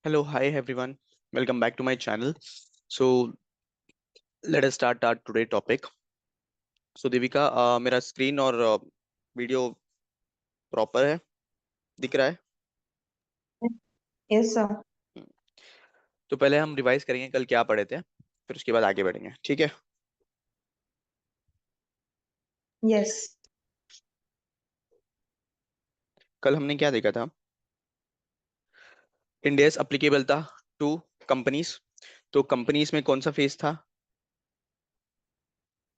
Hello, hi everyone. Welcome back to my channel. So let us start our today topic. So Devika, मेरा screen और video proper है, दिख रहा है? Yes sir. हम्म, तो पहले हम रिवाइज करेंगे कल क्या पढ़े थे, फिर उसके बाद आगे बढ़ेंगे, ठीक है? यस। कल हमने क्या देखा था? इंडियस अप्लीकेबल था टू कंपनीज। तो कंपनीज में कौन सा फेज था?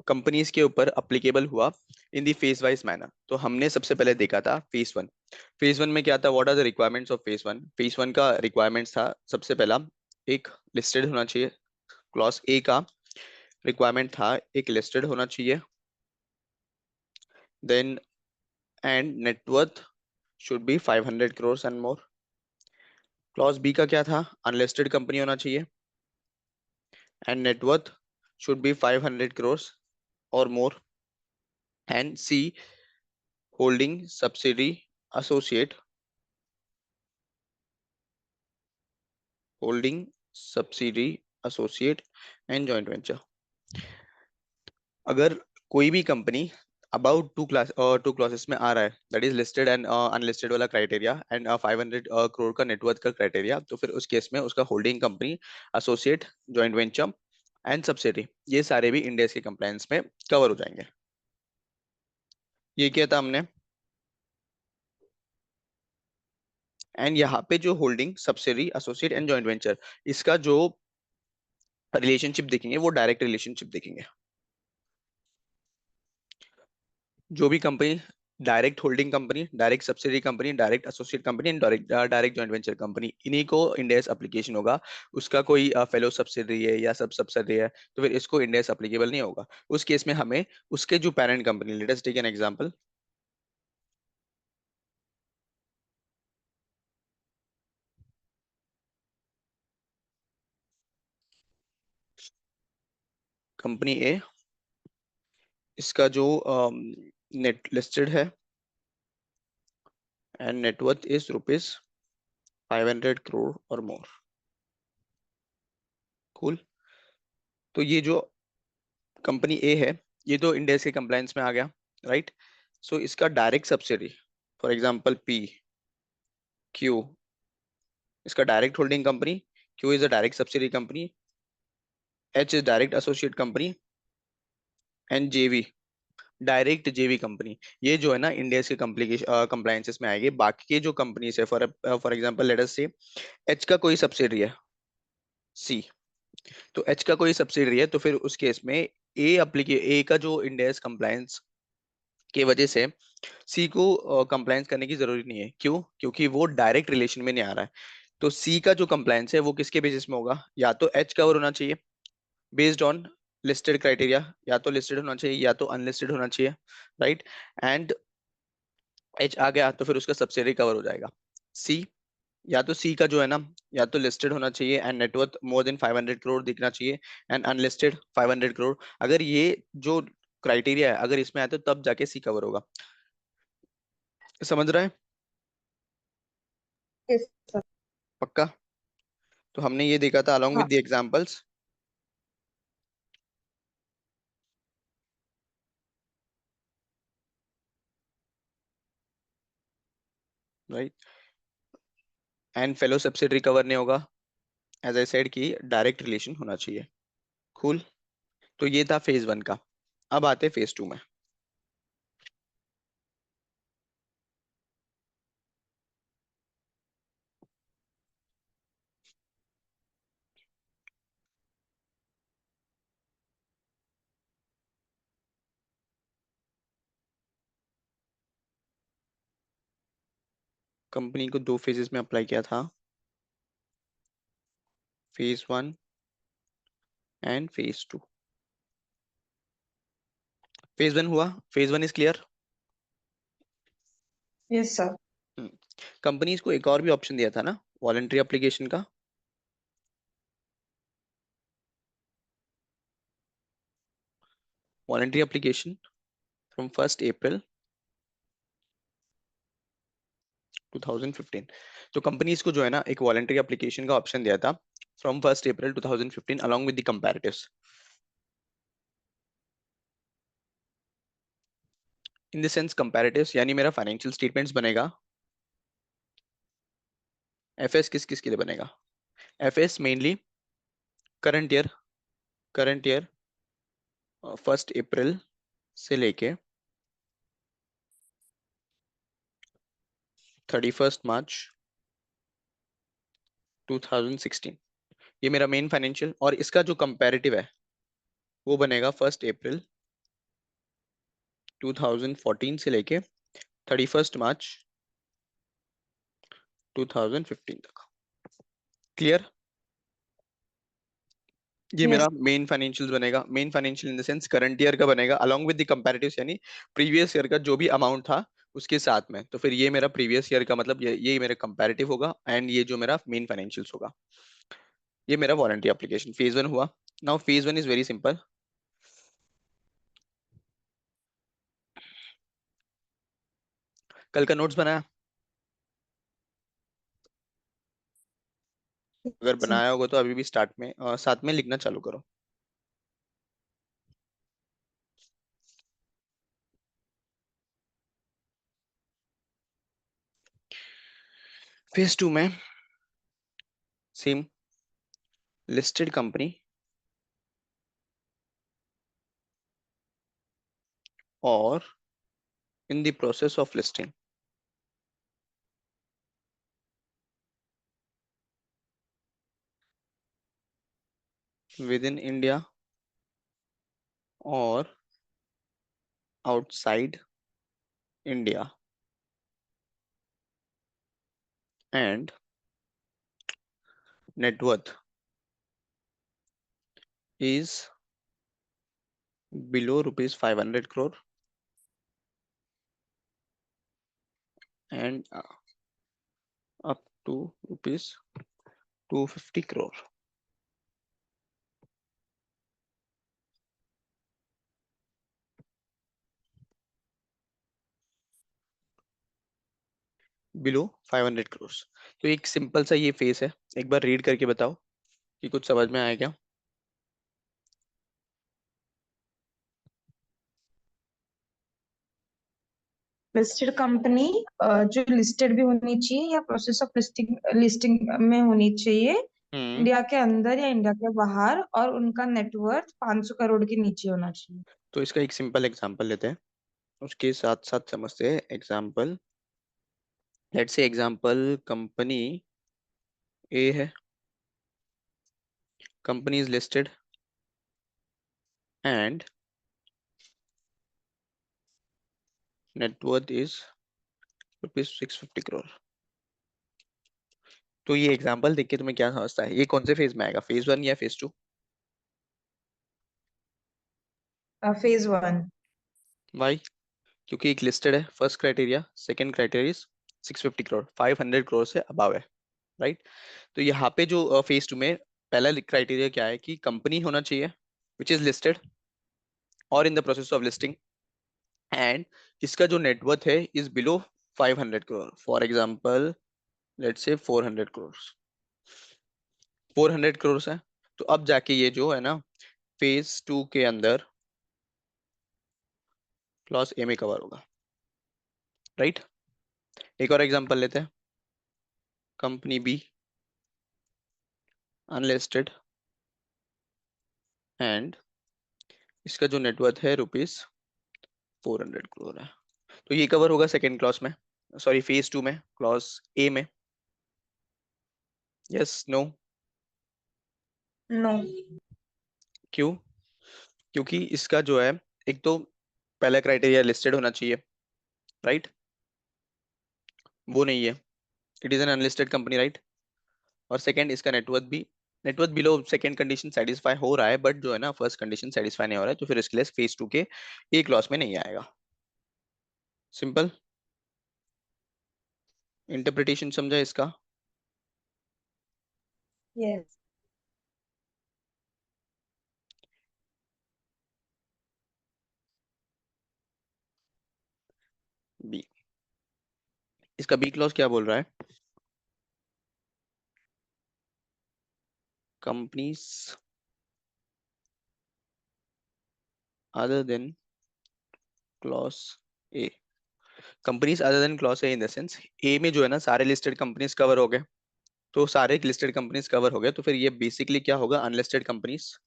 कंपनीज के ऊपर अप्लीकेबल हुआ इन दी फेज वाइज मैनर। तो हमने सबसे पहले देखा था फेज वन। फेज वन में क्या था? What are the requirements of phase one? Phase one का रिक्वायरमेंट्स था सबसे पहला, एक लिस्टेड होना चाहिए। क्लॉज ए का रिक्वायरमेंट था एक लिस्टेड होना चाहिए। Then and net worth should be 500 crore and more. Clause B का क्या था? अनलिस्टेड कंपनी होना चाहिए and net worth should be 500 crore और more. And C, holding subsidy associate, holding subsidy associate and joint venture. अगर कोई भी कंपनी अबाउट टू क्लासेस में आ रहा है, that is listed and unlisted वाला क्राइटेरिया एंड 500 करोड़ का नेटवर्थ का क्राइटेरिया, तो फिर उस केस में उसका holding company, associate, joint venture and subsidy, ये सारे भी इंडिया के कंप्लायंस में कवर हो जाएंगे। ये किया था हमने। एंड यहाँ पे जो holding subsidy associate and joint venture, इसका जो रिलेशनशिप देखेंगे वो डायरेक्ट रिलेशनशिप देखेंगे। जो भी company direct holding company, direct subsidy company, direct associate company and direct joint venture company, इन्हीं को इंडेस एप्लीकेशन होगा। उसका कोई फेलो सब्सिडी है या सब सब्सिडी है तो फिर इसको इंडेस एप्लीकेबल नहीं होगा। उस केस में हमें उसके जो parent company, let us take an example, company A, इसका जो नेट लिस्टेड है and net worth is rupees 500 crore और मोर। कूल। तो ये जो कंपनी ए है, ये तो इंडेस के कंप्लायंस में आ गया, राइट? सो इसका direct subsidy, for example P, Q, इसका direct holding company, Q is a direct subsidy company, H is direct associate company and JV direct JV company. ये जो है ना इंडिया के कंप्लायंसेस में आएंगे। बाकी के जो कंपनीज है, फॉर एग्जांपल लेट अस से एच का कोई सब्सिडी है सी, तो एच का कोई सब्सिडी है तो फिर उस केस में ए का जो इंडिया कंप्लायंस की वजह से सी को कंप्लायंस करने की जरूरत नहीं है। क्यों? क्योंकि वो डायरेक्ट रिलेशन में नहीं आ रहा है। तो सी का जो कंप्लायंस है वो किसके बेसिस में होगा? या तो एच कवर होना चाहिए बेस्ड ऑन लिस्टेड क्राइटेरिया, या तो लिस्टेड होना चाहिए या तो अनलिस्टेड होना चाहिए, राइट? एंड एच आ गया तो फिर उसका सब्सिडी कवर हो जाएगा। सी, या तो सी का जो है ना, या तो लिस्टेड होना चाहिए and net worth more than 500 crore दिखना चाहिए एंड अनलिस्टेड 500 करोड़। अगर ये जो क्राइटेरिया है अगर इसमें आए तो तब जाके सी कवर होगा। समझ रहा है? Yes sir. पक्का? तो हमने ये देखा था along हाँ। with the examples, right? And fellow subsidy cover नहीं होगा, एज आई सेड कि डायरेक्ट रिलेशन होना चाहिए। कूल। तो ये था फेज वन का। अब आते फेज टू में। कंपनी को दो फेजेस में अप्लाई किया था, phase one and phase two. Phase one हुआ, phase one is clear. Yes sir. Companies को एक और भी ऑप्शन दिया था ना, वॉलंटरी एप्लीकेशन का। Voluntary application from 1 April 2015। तो कंपनीज को जो है ना एक वॉलंटरी एप्लीकेशन का ऑप्शन दिया था from 1 April 2015 along with the comparatives. In the sense comparatives यानी मेरा फाइनेंशियल स्टेटमेंट्स बनेगा। एफएस किस किस के लिए बनेगा? FS mainly current year, current year 1 अप्रैल से लेके 31 मार्च 2016, ये मेरा मेन फाइनेंशियल। और इसका जो कंपैरेटिव है वो बनेगा 1 अप्रैल 2014 से लेके 31 मार्च 2015 तक। क्लियर? ये मेरा यस। मेन फाइनेंशियल बनेगा। Main financial in the sense current year का बनेगा अलोंग विद द कंपैरेटिव्स, यानी प्रीवियस ईयर का जो भी अमाउंट था उसके साथ में। तो फिर ये मेरा प्रीवियस ईयर का मतलब ये मेरा कंपैरेटिव होगा, एंड ये जो मेरा मेन फाइनेंशियल्स होगा। ये मेरा वारंटी एप्लीकेशन फेज 1 हुआ। Now phase 1 is very simple. कल का नोट्स बनाया? अगर सर। बनाया होगा तो अभी भी स्टार्ट में साथ में लिखना चालू करो। फेज 2 में सेम, लिस्टेड कंपनी और in the process of listing with in India और outside India, and net worth is below rupees 500 crore and up to rupees 250 crore. Below 500 crore। तो एक सिंपल सा ये फेस है, एक बार रीड करके बताओ कि कुछ समझ में आया क्या? लिस्टेड कंपनी जो लिस्टेड भी होनी चाहिए या प्रोसेस ऑफ लिस्टिंग लिस्टिंग में होनी चाहिए, हम्म। इंडिया के अंदर या इंडिया के बाहर, और उनका नेटवर्थ 500 करोड़ के नीचे होना चाहिए। तो इसका एक सिंपल एग्जांपल लेते हैं, उसके साथ साथ समझते हैं example. Let's say example company A है, company is listed and net worth is rupees 650 crore। तो ये एग्जांपल देख के तुम्हें क्या समझता है, ये कौन से फेज में आएगा, फेज 1 या फेज 2? Phase one. वाई? क्योंकि एक लिस्टेड है, first criteria, second criteria is 650 crore, 500 crore से अबव है, राइट? तो यहाँ पे जो फेज 2 में पहला क्राइटेरिया क्या है कि कंपनी होना चाहिए विच इज लिस्टेड और in the process of listing, and इसका जो नेटवर्थ है is below 500 crore। For example let's say 400 crore, 400 crore है। तो अब जाके ये जो है ना फेज 2 के अंदर क्लॉज ए में कवर होगा, राइट? एक और एग्जांपल लेते हैं, कंपनी बी अनलिस्टेड एंड इसका जो नेटवर्थ है रुपीज 400 crore है। तो ये कवर होगा सेकेंड क्लॉज में, सॉरी फेज 2 में, क्लॉज ए में। Yes no? नो। क्यों? क्योंकि इसका जो है, एक तो पहला क्राइटेरिया लिस्टेड होना चाहिए, राइट? वो नहीं है, it is an unlisted company, right? और सेकंड इसका नेटवर्थ भी, net worth below second condition satisfy हो रहा है, बट जो है ना फर्स्ट कंडीशन सेटिस्फाई नहीं हो रहा है, तो फिर इसके लिए फेज 2 के एक लॉस में नहीं आएगा। सिंपल इंटरप्रिटेशन समझा इसका? यस। बी। इसका बी क्लॉज क्या बोल रहा है? Companies other than clause A. Companies other than clause A in the sense, A में जो है ना सारे लिस्टेड कंपनीज कवर हो गए, तो सारे लिस्टेड कंपनीज कवर हो गए, तो फिर ये बेसिकली क्या होगा? Unlisted companies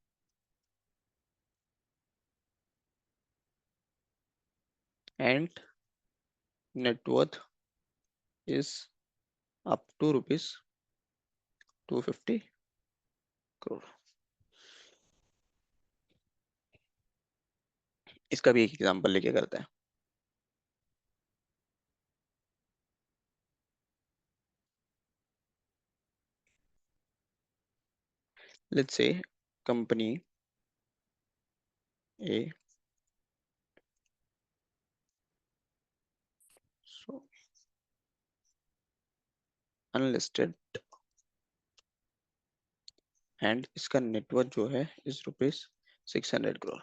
and net worth is up to rupees 250 crore. इसका भी एक एग्जांपल लेके करते हैं। Let's say company A, so unlisted, and इसका नेटवर्थ जो है is rupees 600 crore.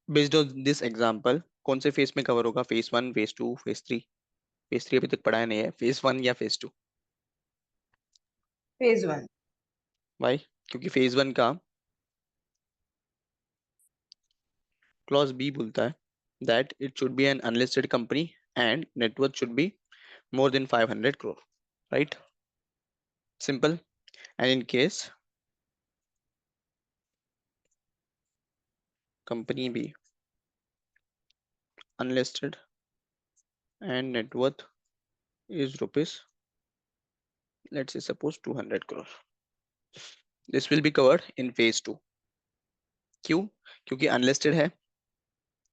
Based on this example कौन से फेज में कवर होगा? Phase one, phase two, phase three? Phase three अभी तक पढ़ाया नहीं है, फेज वन या फेज टू? Phase one. भाई, क्योंकि फेज वन का क्लॉज बी बोलता है that it should be an unlisted company and net worth should be more than 500 crore, right? Simple. And in case company B unlisted and net worth is rupees, let's say suppose 200 crore, this will be covered in phase 2. क्यों? क्योंकि unlisted है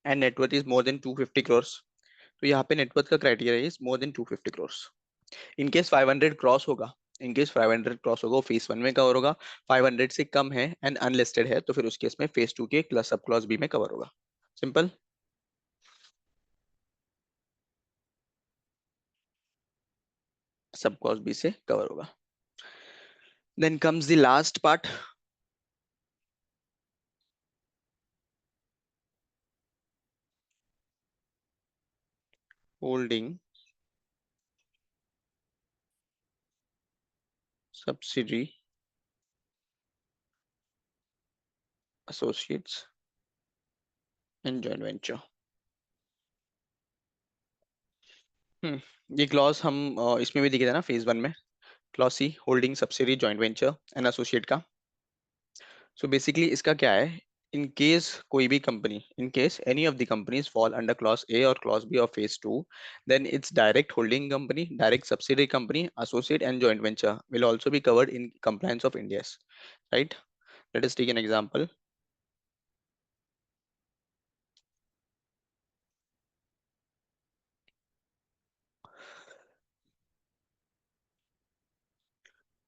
and net worth is more than 250 crores, तो यहाँ पे net worth का criteria is more than 250 crores. In case 500 cross होगा, in case 500 cross होगा, वो फेज वन में कवर होगा। 500 से कम है एंड अनलिस्टेड है, तो फिर उस केस में फेज टू के क्लस सब क्लॉज बी में कवर होगा। सिंपल। सब क्लॉज बी से कवर होगा। Then comes the last part, holding subsidy associates and joint venture. ये क्लॉज हम इसमें भी दिखे थे ना फेज वन में, clause C holding subsidy joint venture and associate का। सो बेसिकली इसका क्या है? इन केस कोई भी company, in case any of the companies fall under clause A और clause B of phase two, then it's direct holding company, direct subsidiary company, associate and joint venture will also be covered in compliance of India, right? Let us take an example.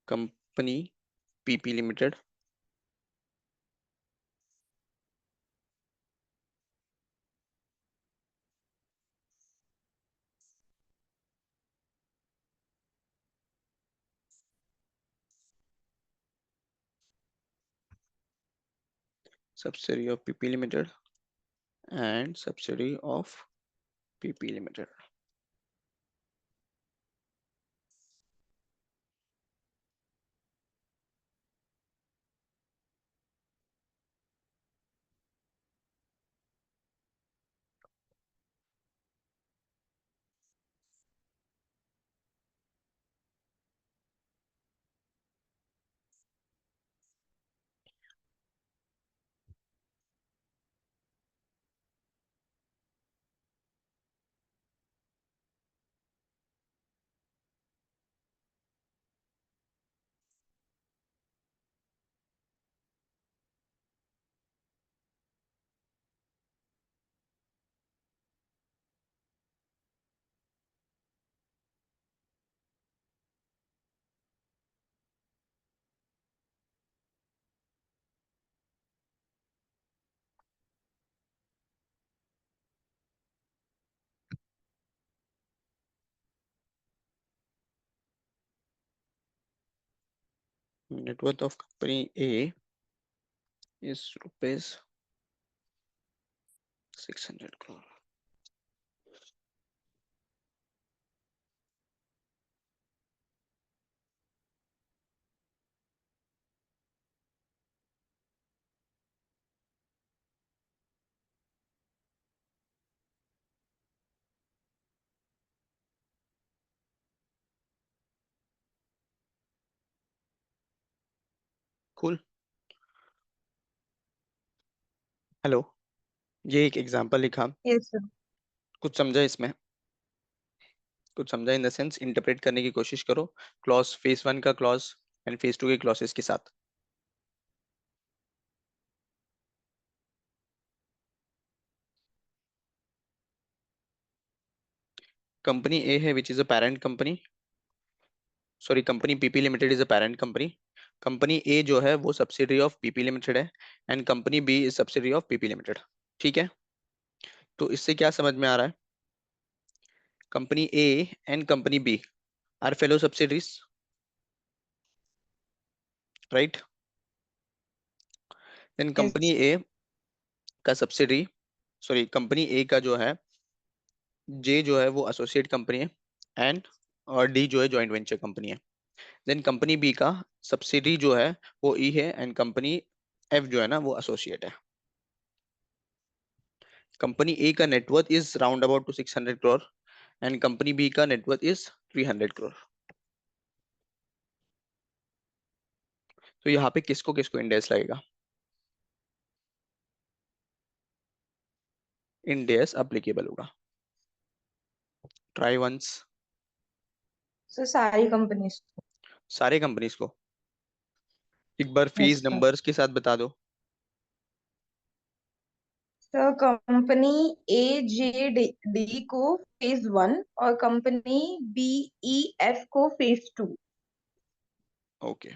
Company PP limited subsidiary of PP Limited and subsidiary of PP Limited. Net worth of company A is rupees 600 crore. Cool. Hello, ये एक example लिखा, yes sir. कुछ समझा इसमें? कुछ समझा इन the sense interpret करने की कोशिश करो, क्लॉज फेज वन का क्लॉज एंड फेज टू के क्लॉसेस के साथ। कंपनी ए है which is a parent company, sorry company PP limited is a parent company. Company A जो है वो सब्सिडरी ऑफ पीपी लिमिटेड है, and company B is subsidiary of PP limited. ठीक है, तो इससे क्या समझ में आ रहा है? Company A and company B are fellow subsidiaries, right? Then company yes A का सब्सिडरी, सॉरी कंपनी ए का जो है जे जो है वो एसोसिएट कंपनी है, एंड और डी जो है जॉइंट वेंचर कंपनी है। देन कंपनी बी का सब्सिडरी जो है वो ई है, एंड कंपनी एफ जो है ना वो एसोसिएट है। कंपनी ए का net worth is round about to 600 crore, एंड कंपनी बी का नेटवर्थ इज 300 करोड़। तो यहाँ पे किसको किसको इंडेक्स लगेगा? इंडेक्स अप्लीकेबल होगा। Try once. सर सारी कंपनीज। सारे कंपनीज को एक बार यस फेज सर। नंबर्स के साथ बता दो। Sir company A J D को फेज वन और कंपनी बी ई एफ को फेज टू। ओके,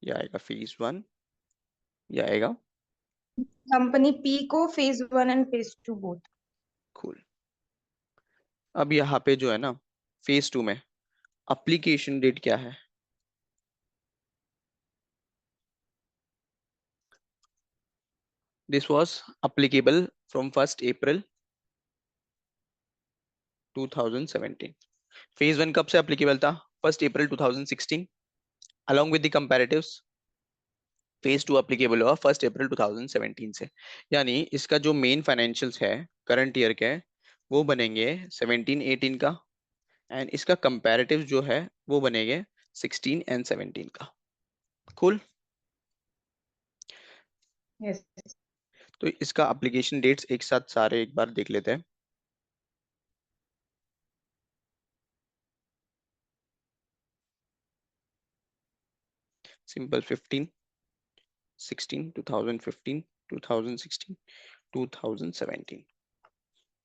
ये आएगा फेज वन, ये आएगा। कंपनी पी को phase one and phase to both. Cool. अब यहाँ पे जो है ना फेज टू में एप्लीकेशन डेट क्या है? This was applicable from 1 April 2017। Phase one कब से एप्लीकेबल था? 1 अप्रैल 2016, along with the comparatives। Phase two applicable हुआ 1 अप्रैल 2017 से, यानी इसका जो मेन फाइनेंशियल्स है करंट ईयर के, वो बनेंगे 17-18 का, एंड इसका कंपैरेटिव जो है वो बनेंगे 16 एंड 17 का। कूल। यस। तो इसका एप्लीकेशन डेट्स एक साथ सारे एक बार देख लेते हैं। सिंपल 15, 16, 2015, 2016, 2017।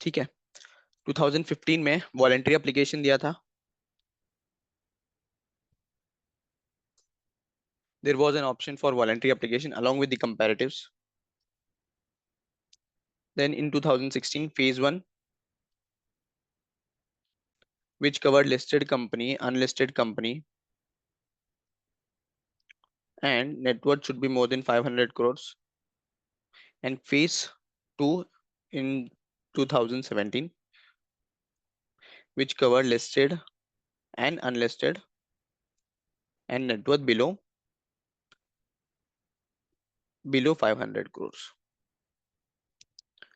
ठीक है, 2015 में वॉलेंट्री एप्लीकेशन दिया था। There was an option for voluntary application along with the comparatives. Then in 2016, phase one, which covered listed company, unlisted company, and net worth should be more than 500 crores. And phase two in 2017, which covered listed and unlisted, and net worth below 500 crores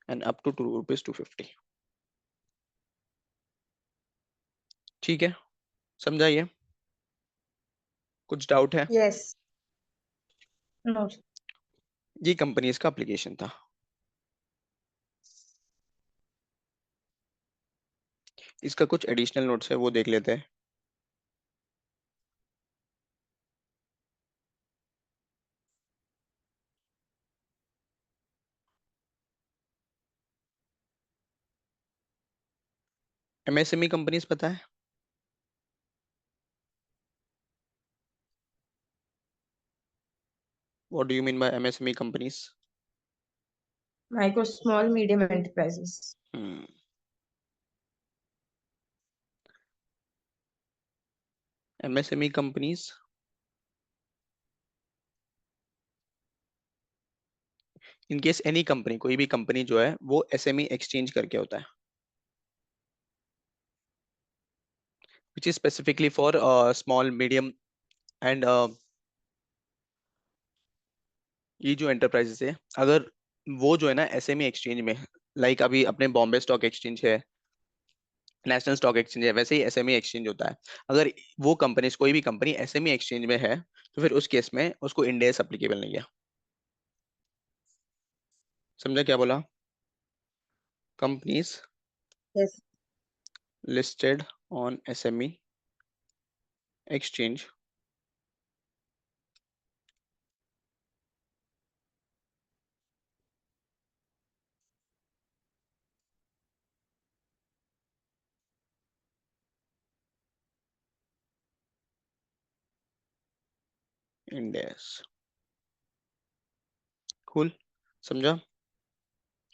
and up to 2 rupees 250। ठीक है, समझाइए, कुछ doubt है? Yes. No. ये companies का application था। इसका कुछ एडिशनल नोट्स है वो देख लेते हैं। एमएसएमई कंपनीज पता है? What do you mean by MSME companies? Micro small medium enterprises. MSME companies in case any company, कोई भी कंपनी जो है वो एसएमई एक्सचेंज करके होता है, which is specifically for small medium and ये जो एंटरप्राइजेस है, अगर वो जो है ना एसएमई एक्सचेंज में, लाइक अभी अपने बॉम्बे स्टॉक एक्सचेंज है, नेशनल स्टॉक एक्सचेंज है, वैसे ही एसएमई एक्सचेंज होता है। अगर वो कंपनी, कोई भी कंपनी एसएमई एक्सचेंज में है, तो फिर उस केस में उसको इंड एस अप्लीकेबल नहीं है। समझा क्या बोला? Companies yes. listed on SME exchange index. Cool, समझा?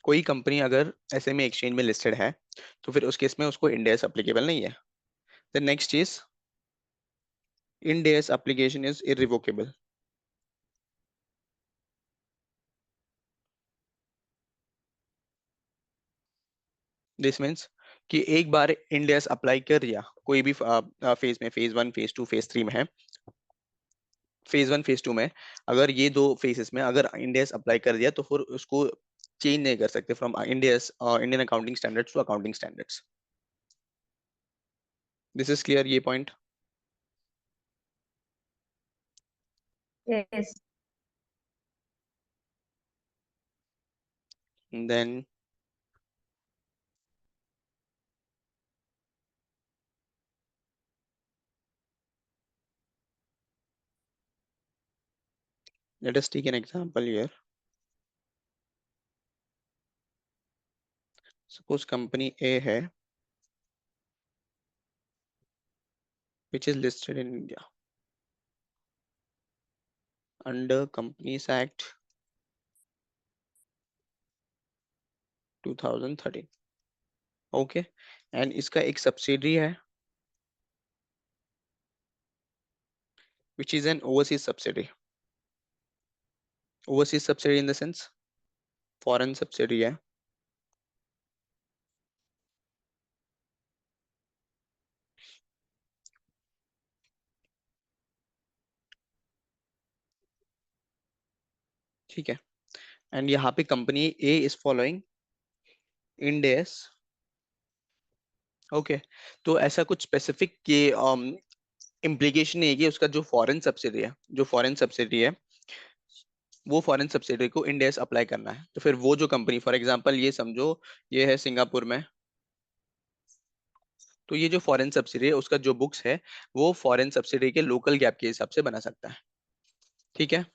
कोई कंपनी अगर एसएमई एक्सचेंज में लिस्टेड है तो फिर उस केस में उसको इंडेक्स अप्लीकेबल नहीं है। The next is index application is irrevocable. This means कि एक बार इंडेक्स अप्लाई कर दिया कोई भी फेज में, phase one, phase two, phase three में है, फेज वन, फेज टू में, अगर ये दो फेजेस में अगर इंडेक्स अप्लाई कर दिया तो फिर उसको चेंज नहीं कर सकते from Ind AS Indian accounting standards to accounting standards. This is clear ये point? Yes. Then let us take an example here. Suppose company A है which is listed in India under Companies Act 2013. Okay, and इसका एक subsidiary है which is an overseas subsidiary. Overseas subsidiary in the sense foreign subsidiary है। ठीक है, and यहाँ पे company A is following end S. Okay, तो ऐसा कुछ स्पेसिफिक के इम्प्लीकेशन नहीं है कि उसका जो फॉरेन सब्सिडी है, जो फॉरेन सब्सिडी है वो फॉरेन सब्सिडी को इंड एस अप्लाई करना है। तो फिर वो जो कंपनी, फॉर एग्जांपल ये समझो ये है सिंगापुर में, तो ये जो फॉरेन सब्सिडी है उसका जो बुक्स है वो फॉरेन सब्सिडी के लोकल गैप के हिसाब से बना सकता है। ठीक है,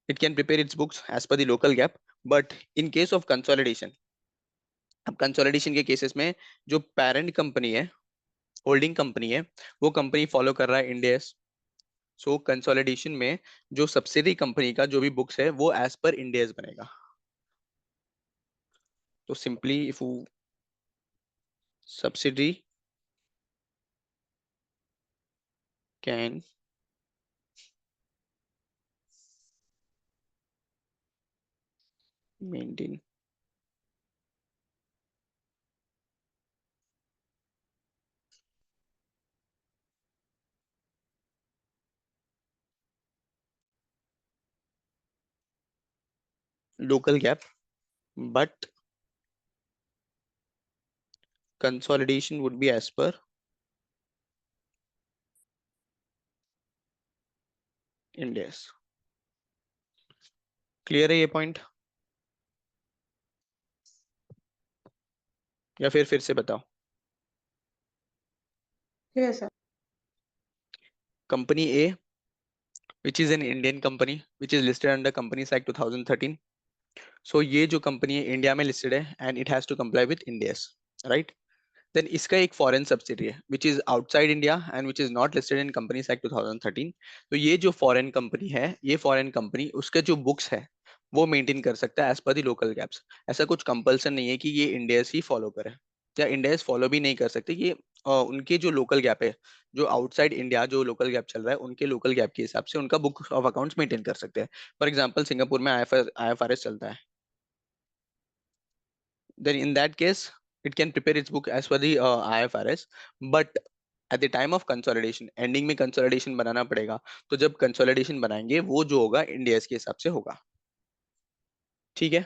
it can prepare its books as per the local GAAP, but in case of consolidation, अब कंसोलिडेशन के केसेस में जो पेरेंट कंपनी है, होल्डिंग कंपनी है, वो कंपनी फॉलो कर रहा है इंड एस। सो कंसोलिडेशन में जो सब्सिडी कंपनी का जो भी बुक्स है वो एज पर इंड एस बनेगा। तो simply if subsidy can maintain local gap, but consolidation would be as per Ind AS। Clear है ये पॉइंट या फिर से बताओ? Yes sir. Company A which is an Indian company which is listed under Companies Act 2013। So ये जो company है India में लिस्टेड है and it has to comply with Ind AS, right? Then इसका एक फॉरेन सब्सिडी है which is outside India and which is not listed in companies act 2013। तो ये जो फॉरेन कंपनी है, ये फॉरेन कंपनी उसके जो बुक्स है वो मेंटेन कर सकता है as per the local gaps. ऐसा कुछ कंपल्सन नहीं है कि ये इंडियस ही फॉलो करे या इंडियस फॉलो भी नहीं कर सकते। ये उनके जो लोकल गैप है, जो आउटसाइड इंडिया जो लोकल गैप चल रहा है उनके लोकल गैप के हिसाब से उनका बुक ऑफ अकाउंट्स मेंटेन कर सकते हैं। फॉर एग्जाम्पल सिंगापुर में IFRS चलता है, then in that case it can prepare its book as per the IFRS, but at the time of consolidation ending में consolidation बनाना पड़ेगा। तो जब consolidation बनाएंगे वो जो होगा इंडियस के हिसाब से होगा। ठीक है,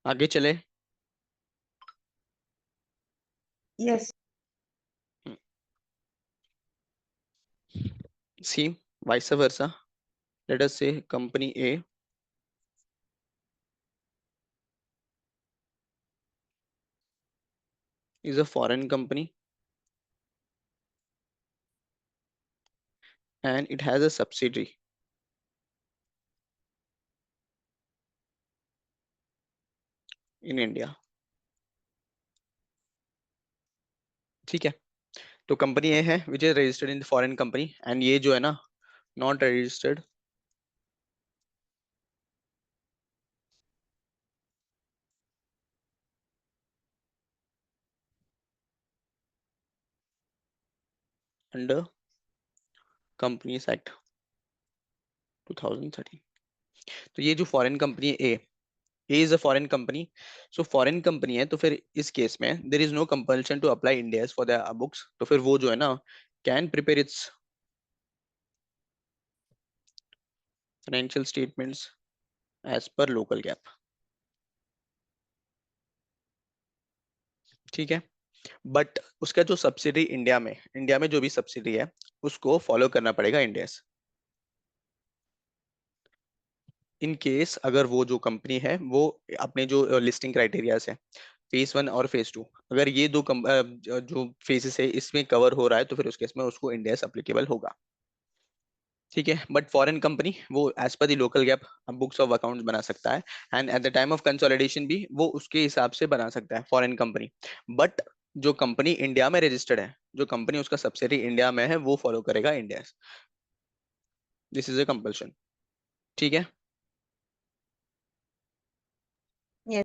आगे चले। यस। सी वाइस वर्सा, लेट अस से company A is a foreign company and it has a subsidiary in India। ठीक है, तो कंपनी ए है which is registered in foreign company, and ये जो है ना not registered under companies act 2013। तो ये जो फॉरेन कंपनी है A is a foreign company, so foreign company है, तो फिर इस केस में there is no compulsion to apply India for the books, तो फिर वो जो है ना can prepare its financial statements as per local GAAP. ठीक है, बट उसका जो सब्सिडी इंडिया में जो भी सब्सिडी है उसको फॉलो करना पड़ेगा इंडिया। इन केस अगर वो जो कंपनी है वो अपने जो लिस्टिंग क्राइटेरियाज है फेज 1 और फेज 2, अगर ये दो जो फेजेस है इसमें कवर हो रहा है तो फिर उस केस में उसको इंडिया एप्लीकेबल होगा। ठीक है, बट फॉरेन कंपनी वो as per the local GAAP books of accounts बना सकता है, and at the time of consolidation भी वो उसके हिसाब से बना सकता है फॉरेन कंपनी। बट जो कंपनी इंडिया में रजिस्टर्ड है, जो कंपनी उसका सब्सिडी इंडिया में है वो फॉलो करेगा India. This is a compulsion. ठीक है। Yes.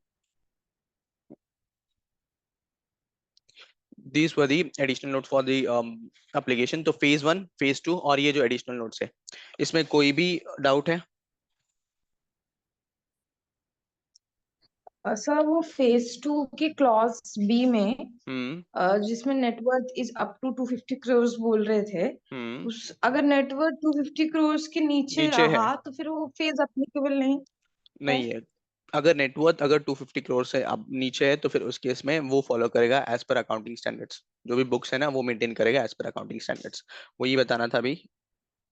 These were the additional notes for the application। तो फेज 1 फेज 2 और ये जो एडिशनल नोट्स है इसमें कोई भी डाउट है? सर वो फेज 2 की क्लॉज बी में हम्म। जिसमें net worth is up to 250 crore बोल रहे थे, हम्म। उस अगर नेटवर्थ 250 करोड़ के नीचे नीचे है? रहा तो फिर वो फेज अप्लीकेबल नहीं है। नहीं है। अगर नेटवर्थ अगर 250 करोड़ से अब नीचे है तो फिर उस केस में वो फॉलो करेगा एज पर अकाउंटिंग स्टैंडर्ड्स, जो भी बुक्स है ना वो मेंटेन करेगा एज पर अकाउंटिंग स्टैंडर्ड्स। वो ये बताना था अभी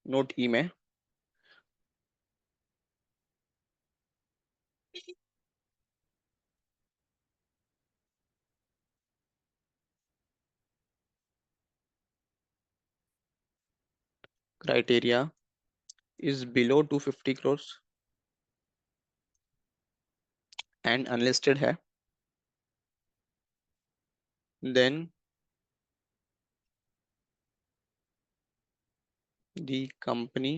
नोट ई में। Criteria is below 250 crore and unlisted है, then the company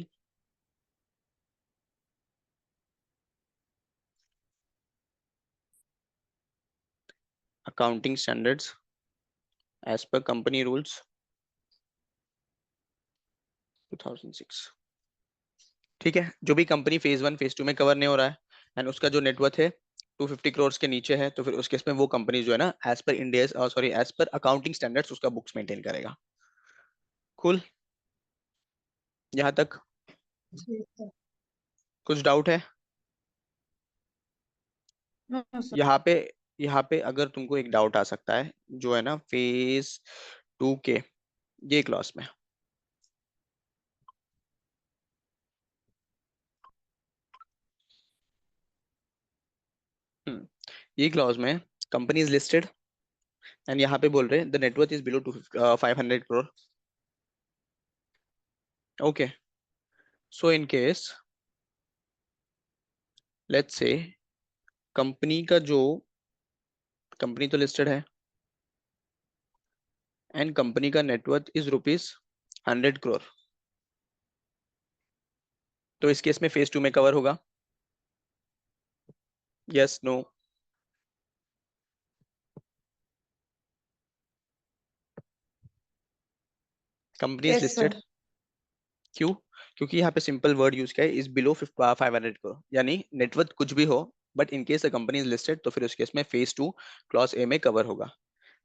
accounting standards as per company rules 2006। ठीक है, जो भी कंपनी फेज 1 फेज 2 में कवर नहीं हो रहा है एंड उसका जो नेटवर्थ है 250 करोड़ के नीचे है, तो फिर उस केस में वो कंपनी जो है ना as per India sorry as per accounting standards उसका बुक्स मेंटेन करेगा। कुल यहाँ तक ठीक है। कुछ डाउट है? No sir. यहाँ पे यहाँ पे अगर तुमको एक डाउट आ सकता है जो है ना फेज 2 के ये क्लॉज में। ये क्लॉज में कंपनी इज लिस्टेड एंड यहाँ पे बोल रहे हैं the net worth is below to 500 crore. Okay, so in case let's say company का जो कंपनी तो लिस्टेड है एंड कंपनी का नेटवर्थ इज रुपीज 100 करोड़, तो इस केस में फेज 2 में कवर होगा? Yes no? Company is yes listed. Sir. क्यों? क्योंकि यहाँ पे सिंपल वर्ड यूज किया है इज बिलो 500 करोड़, यानी नेटवर्थ कुछ भी हो but in case the company is listed तो फिर उस केस में फेज 2 क्लॉज ए में कवर होगा।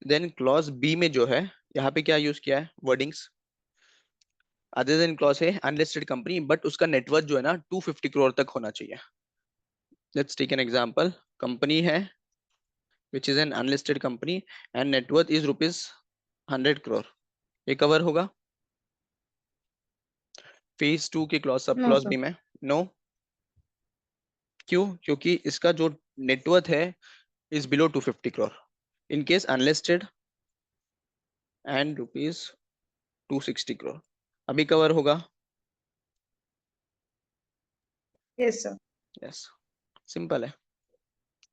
देन क्लॉज बी में जो है यहाँ पे क्या यूज किया है वर्डिंग्स, अदर देन क्लॉज है अनलिस्टेड कंपनी बट उसका नेटवर्थ जो है ना 250 करोड़ तक होना चाहिए। Let's take an example, company है which is an unlisted company and net worth is rupees 100 crore, ये कवर होगा फेज 2 की clause, sub no clause sir. B में? नो। क्यों? क्योंकि इसका जो नेटवर्थ है is below 250 crore, in case unlisted and rupees 260 crore, अभी कवर होगा। Yes sir. यस, सिंपल है,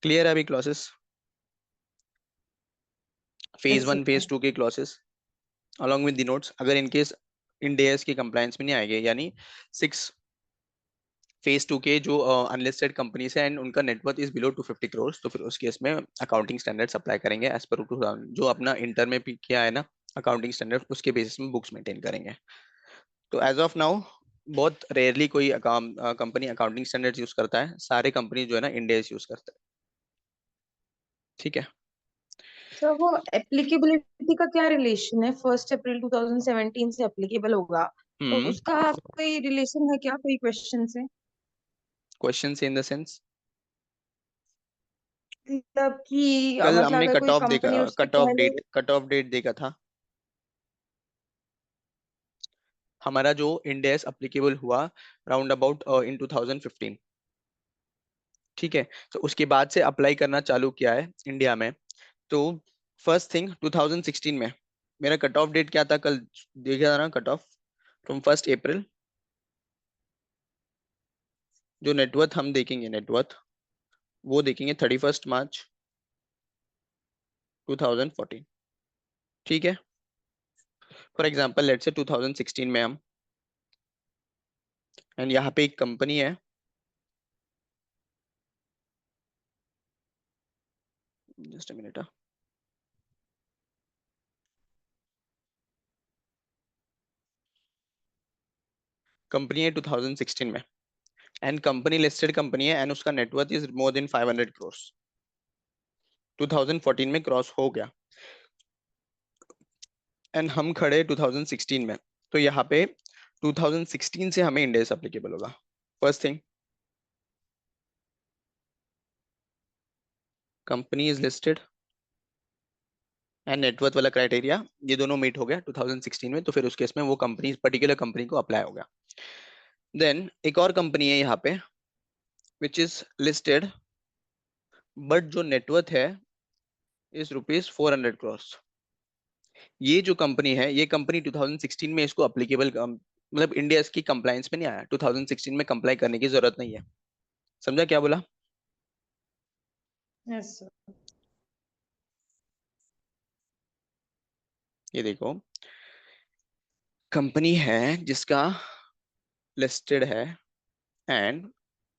क्लियर है अभी clauses, phase yes 1 sir. Phase 2 के clauses along with the notes, अगर इन केस इन डेज की कंप्लायंस में नहीं आएंगे, यानी 6 फेज 2 के जो अनलिस्टेड कंपनीज है एंड उनका नेटवर्थ इज बिलो 250 करोड़, तो फिर उस केस में अकाउंटिंग स्टैंडर्ड्स अप्लाई करेंगे एज पर जो अपना इंटर में भी किया है ना अकाउंटिंग स्टैंडर्ड, उसके बेसिस में बुक्स मेंटेन करेंगे। तो एज ऑफ नाउ बहुत रेयरली कोई कंपनी अकाउंटिंग स्टैंडर्ड्स यूज करता है, सारे कंपनी जो है ना इंडिया यूज करते हैं। ठीक है। सर वो एप्लीकेबिलिटी का क्या रिलेशन है? 1 अप्रैल 2017 से एप्लीकेबल होगा, तो हम्म। उसका कोई रिलेशन है क्या, कोई क्वेश्चन से? क्वेश्चन इन द सेंस, मतलब कि कल मतलब हमने अगर कट कोई ऑफ देखा, कंपनी उससे कट ऑफ पहले। डेट, कट ऑफ डेट देखा था हमारा, जो इंडेक्स अप्लीकेबल हुआ राउंड अबाउट इन 2015। ठीक है। तो उसके बाद से अप्लाई करना चालू किया है इंडिया में। तो फर्स्ट थिंग 2016 में मेरा कट ऑफ डेट क्या था, कल देखा था ना कट ऑफ, फ्रॉम 1 अप्रैल, जो नेटवर्थ हम देखेंगे नेटवर्थ वो देखेंगे 31 मार्च 2014। ठीक है। फॉर एग्जाम्पल लेट से 2016 में हम, एंड यहाँ पे एक कंपनी है, जस्ट अ मिनट, कंपनी है 2016 में एंड कंपनी लिस्टेड कंपनी है एंड उसका net worth is more than 500 crore, 2014 में क्रॉस हो गया एंड हम खड़े 2016 में। तो यहाँ पे 2016 से हमें इंडेक्स एप्लीकेबल होगा। First thing, company is listed and net worth वाला क्राइटेरिया, ये दोनों मीट हो गया 2016 में, तो फिर उस केस में वो कंपनी पर्टिकुलर कंपनी को अप्लाई हो गया। देन एक और कंपनी है यहाँ पे विच इज लिस्टेड, बट जो नेटवर्थ है इज रुपीज 400 करोड़। ये जो कंपनी है, ये कंपनी 2016 में इसको अप्लीकेबल, मतलब इंडिया इसकी कंप्लायंस में नहीं आया, 2016 में कंप्लाई करने की जरूरत नहीं है। समझा क्या बोला? Yes sir. ये देखो, कंपनी है जिसका लिस्टेड है and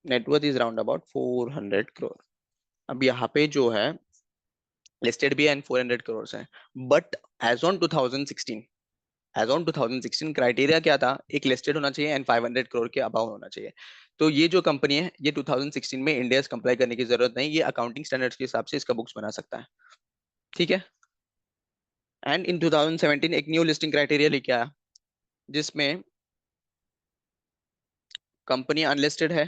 net worth is round about 400 crore. अब यहाँ पे जो है लिस्टेड भी है एंड 400 करोड़ है, but as on 2016, as on 2016 criteria क्या था, एक लिस्टेड होना चाहिए एंड 500 करोड़ के अबाउ होना चाहिए। तो ये जो कंपनी है ये 2016 में इंडिया कंप्लाई करने की जरूरत नहीं, ये अकाउंटिंग स्टैंडर्ड्स के हिसाब से इसका बुक्स बना सकता है। ठीक है। एंड इन 2017 एक न्यू लिस्टिंग क्राइटेरिया लेके आया जिसमें कंपनी अनलिस्टेड है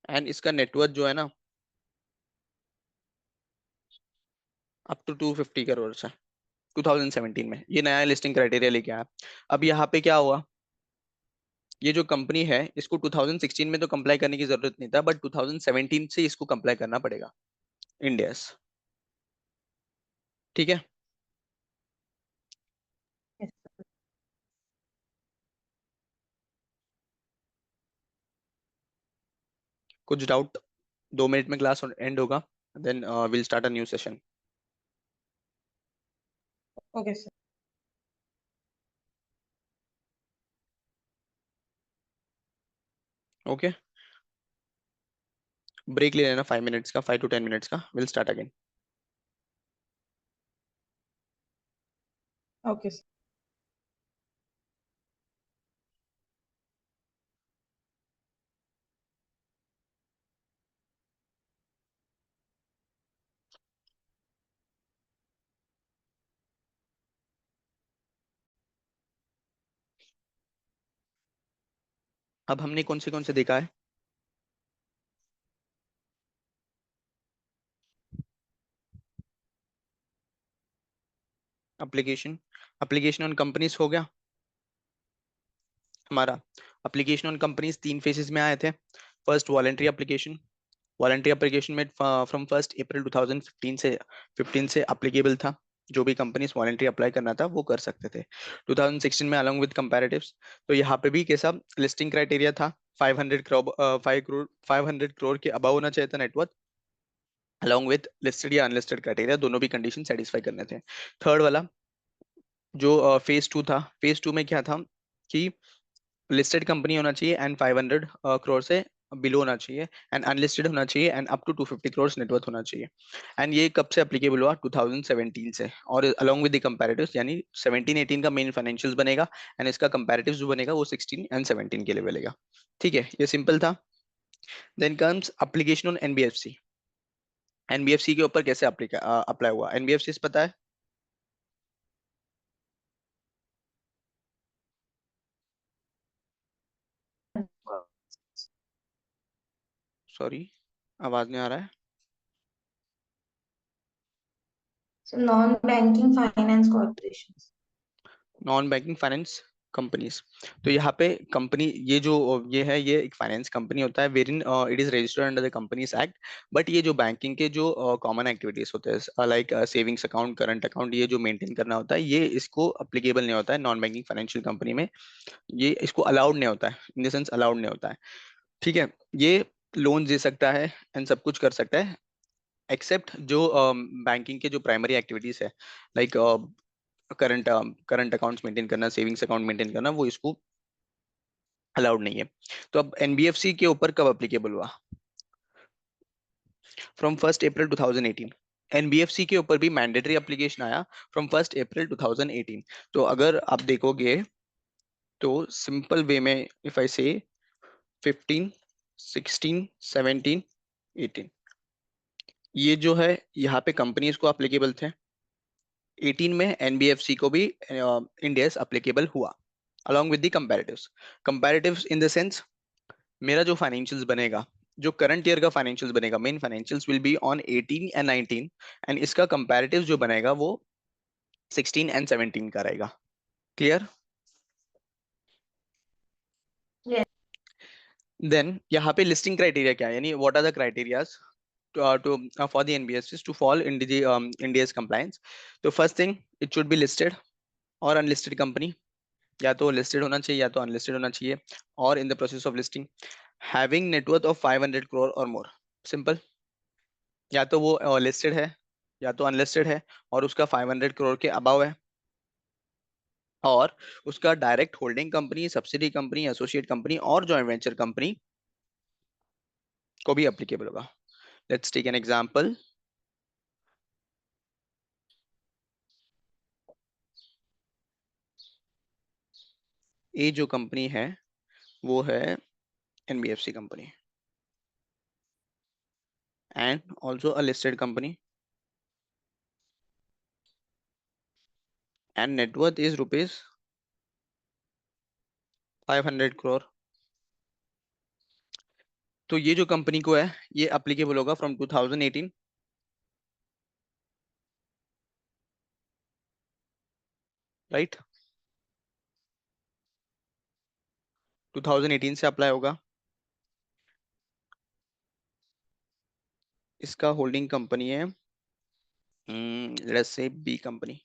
एंड इसका नेटवर्थ जो है ना अप टू 250 करोड़ है 2017 में, ये नया लिस्टिंग क्राइटेरिया लेके आया। अब यहाँ पे क्या हुआ, ये जो कंपनी है इसको 2016 में तो कंप्लाई करने की जरूरत नहीं था, बट 2017 से इसको कंप्लाई करना पड़ेगा इंडियस। ठीक है। कुछ डाउट? 2 मिनट में क्लास एंड होगा, then will start a new session. Okay sir. Okay, break ले लेना 5 मिनट्स का, 5 to 10 मिनट्स का, will start again. Okay sir. अब हमने कौन से देखा है? एप्लीकेशन, एप्लीकेशन ऑन कंपनीज हो गया हमारा। एप्लीकेशन ऑन कंपनीज तीन फेजेस में आए थे। First voluntary application, voluntary application में फ्रॉम 1 अप्रैल 2015 से अप्लीकेबल था। जो भी कंपनीज वॉलेंट्री अप्लाई करना था वो कर सकते थे 2016 में अलॉन्ग विद कंपैरेटिव्स। तो यहाँ पे भी कैसा लिस्टिंग क्राइटेरिया था, 500 करोड़ 500 करोड़ के अबव होना चाहिए था नेटवर्थ, अलॉन्ग विद लिस्टेड या अनलिस्टेड क्राइटेरिया, दोनों भी कंडीशन सेटिस्फाई करने थे। थर्ड वाला जो फेज 2 था, फेज 2 में क्या था कि लिस्टेड कंपनी होना चाहिए एंड 500 करोड़ से बिलो होना चाहिए, एंड अनलिस्टेड होना चाहिए and up to 250 crore net worth होना चाहिए। एंड ये कब से अप्लीकेबल हुआ, 2017 से, और अलोंग विद द कंपैरेटिव्स, यानी 17-18 का मेन फाइनेंशियल्स बनेगा एंड इसका कंपैरेटिव्स जो बनेगा वो 16 एंड 17 के लिए बनेगा। ठीक है, ये सिंपल था। Then comes application on NBFC. NBFC के ऊपर कैसे अप्लाई हुआ, एनबीएफसी पता है? सॉरी, आवाज नहीं आ रहा है। Non banking finance corporation. Non banking finance companies. तो यहाँ पे कंपनी, ये जो ये है, ये एक फाइनेंस कंपनी होता है where in it is registered under the companies act. But ये जो बैंकिंग के जो कॉमन एक्टिविटीज होते हैं like savings account, current account, ये जो मेंटेन करना होता है, ये इसको अप्लीकेबल नहीं होता है नॉन बैंकिंग फाइनेंशियल कंपनी में। ये इसको अलाउड नहीं होता है, इन द सेंस अलाउड नहीं होता है। ठीक है, ये लोन दे सकता है एंड सब कुछ कर सकता है, एक्सेप्ट जो बैंकिंग के जो प्राइमरी एक्टिविटीज है, like current current accounts maintain करना, सेविंग्स अकाउंट मेंटेन करना, वो इसको अलाउड नहीं है। तो अब एनबीएफसी के ऊपर कब अप्लीकेबल हुआ, फ्रॉम 1 अप्रैल 2018। एनबीएफसी के ऊपर भी मैंडेटरी एप्लीकेशन आया फ्रॉम 1 अप्रैल 2018। तो अगर आप देखोगे तो सिंपल वे में इफ आई से 15, 16, 17, 18, ये जो है यहाँ पे कंपनीज को अप्लीकेबल थे। 18 में एनबीएफसी को भी इंडियस अप्लीकेबल हुआ along with the comparatives। comparatives in the sense, मेरा जो फाइनेंशियल्स बनेगा, जो करंट ईयर का फाइनेंशियल्स बनेगा, main financials will be on 18 and 19, and इसका कंपैरेटिव जो बनेगा वो 16 एंड 17 का रहेगा। क्लियर? Yes. देन यहाँ पे लिस्टिंग क्राइटेरिया क्या है, यानी what are the criterias to for the NBFCs to fall in the India's compliance। तो first thing, it should be listed और अनलिस्टेड कंपनी, या तो लिस्टेड होना चाहिए या तो अनलिस्टेड होना चाहिए, और in the process of listing having net worth of 500 crore और मोर। सिंपल, या तो वो लिस्टेड है या तो अनलिस्टेड है और उसका 500 करोड़ के अबव है, और उसका direct holding company, subsidy company, associate company और जॉइंट वेंचर कंपनी को भी एप्लीकेबल होगा। Let's take an example. ये जो कंपनी है वो है NBFC company and also a listed company, and net worth is rupees 500 crore. तो ये जो कंपनी को है ये अप्लीकेबल होगा फ्रॉम 2018, राइट? 2018 से अप्लाई होगा। इसका होल्डिंग कंपनी है let's say B company,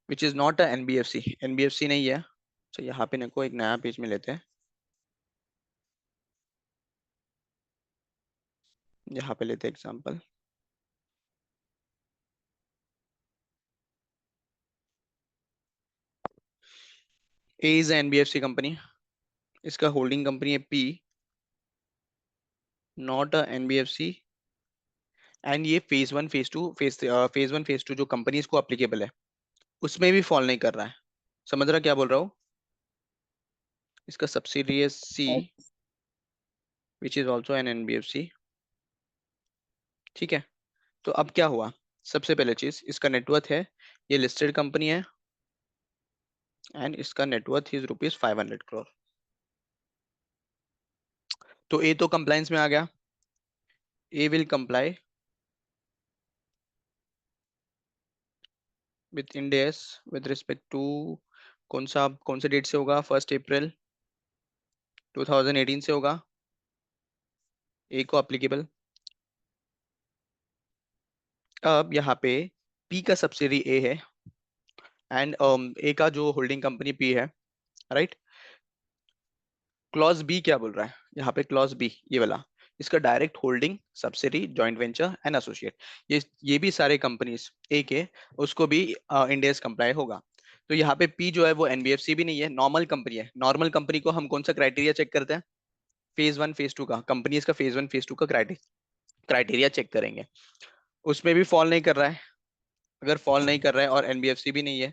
which is not a NBFC, NBFC नहीं है। तो यहाँ पे इनको एक नया पेज में लेते हैं, यहाँ पे लेते हैं example. A is NBFC company, इसका होल्डिंग कंपनी है P, not a NBFC, and ये फेज 1 फेज 2 जो कंपनीज को अप्लीकेबल है उसमें भी फॉल नहीं कर रहा है। समझ रहा क्या बोल रहा हूँ? इसका सब्सिडी है C, which is also an NBFC. ठीक है, तो अब क्या हुआ, सबसे पहले चीज इसका नेटवर्थ है, ये लिस्टेड कंपनी है एंड इसका नेटवर्थ इज रुपीज 500 करोड़। तो ए तो कंप्लायंस में आ गया, A will comply with Ind AS with respect to कौन से डेट से होगा? 1 अप्रैल 2018 से होगा ए को अप्लीकेबल। अब यहाँ पे पी का सब्सिडी ए है एंड ए का जो होल्डिंग कंपनी पी है, राइट। क्लॉज बी क्या बोल रहा है यहाँ पे? क्लॉज बी ये वाला, इसका direct holding subsidy joint venture and associate, ये भी सारे कंपनीज ए के, उसको भी इंडेस कंप्लाई होगा। तो यहाँ पे पी जो है वो एनबीएफसी भी नहीं है, नॉर्मल कंपनी है। नॉर्मल कंपनी को हम कौन सा क्राइटेरिया चेक करते हैं? फेज 1 फेज 2 का, कंपनीज का फेज 1 फेज 2 का क्राइटेरिया चेक करेंगे। उसमें भी फॉल नहीं कर रहा है। अगर फॉल नहीं कर रहा है और एनबीएफसी भी नहीं है,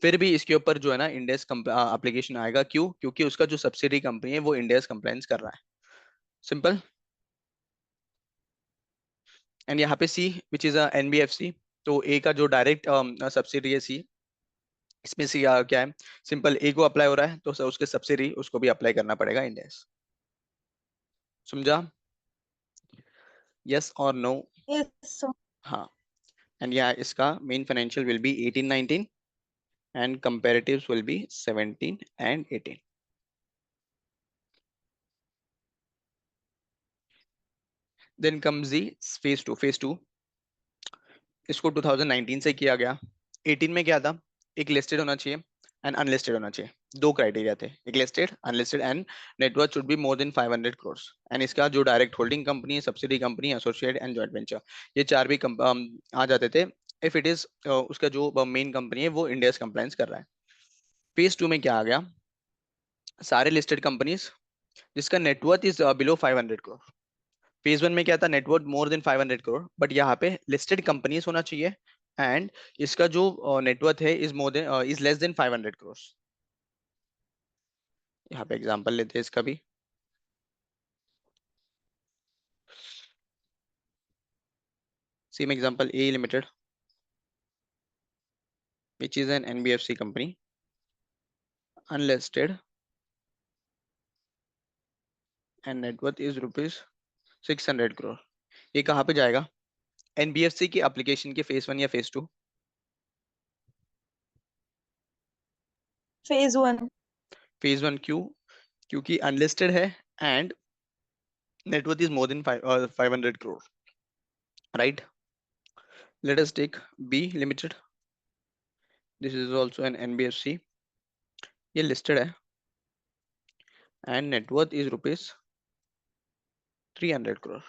फिर भी इसके ऊपर जो है ना इंडेस एप्लीकेशन आएगा। क्यों? क्योंकि उसका जो सब्सिडी कंपनी है वो इंडेस कंप्लायंस कर रहा है। सिंपल। एंड यहाँ पे सी विच इज एनबीएफसी, तो ए का जो डायरेक्ट सब्सिडी है सी, इसमें सी क्या है? सिंपल, ए को अप्लाई हो रहा है तो उसके सब्सिडी उसको भी अप्लाई करना पड़ेगा इंडेस। समझा? यस और नो? यस। हाँ। एंड यहाँ इसका main financial will be 18-19 and comparatives will be 17 and 18। Then comes the phase 2। Phase 2 इसको 2019 से किया गया। 18 में क्या था? एक लिस्टेड होना चाहिए एंड अनलिस्टेड होना चाहिए। दो क्राइटेरिया थे, एक listed unlisted and net worth should be more than 500 crore. And इसका जो डायरेक्ट होल्डिंग कंपनी है, subsidy company, associate and joint venture, ये चार भी आ जाते थे इफ इट इज उसका जो मेन कंपनी है वो इंडिया कंप्लायंस कर रहा है। फेज 2 में क्या आ गया? सारे लिस्टेड कंपनीज जिसका net worth is below 500 crore. Phase 1 में क्या था? Net worth more than 500 crore, but यहाँ पे लिस्टेड कंपनीज होना चाहिए एंड इसका जो नेटवर्थ है is more then is less than 500 crore. यहाँ पे एग्जांपल लेते हैं इसका भी। Same example, A limited which is N NBFC company, unlisted and net worth is rupees 600 crore. ये कहाँ पे जाएगा? एनबीएफसी की एप्लीकेशन के फेज 1 या फेज 2? फेज 1। फेज 1 क्यों? क्योंकि अनलिस्टेड है and net worth is more than 500 crore, right. Let us take B limited, this is also an NBFC, ये लिस्टेड है and net worth is rupees 300 crore.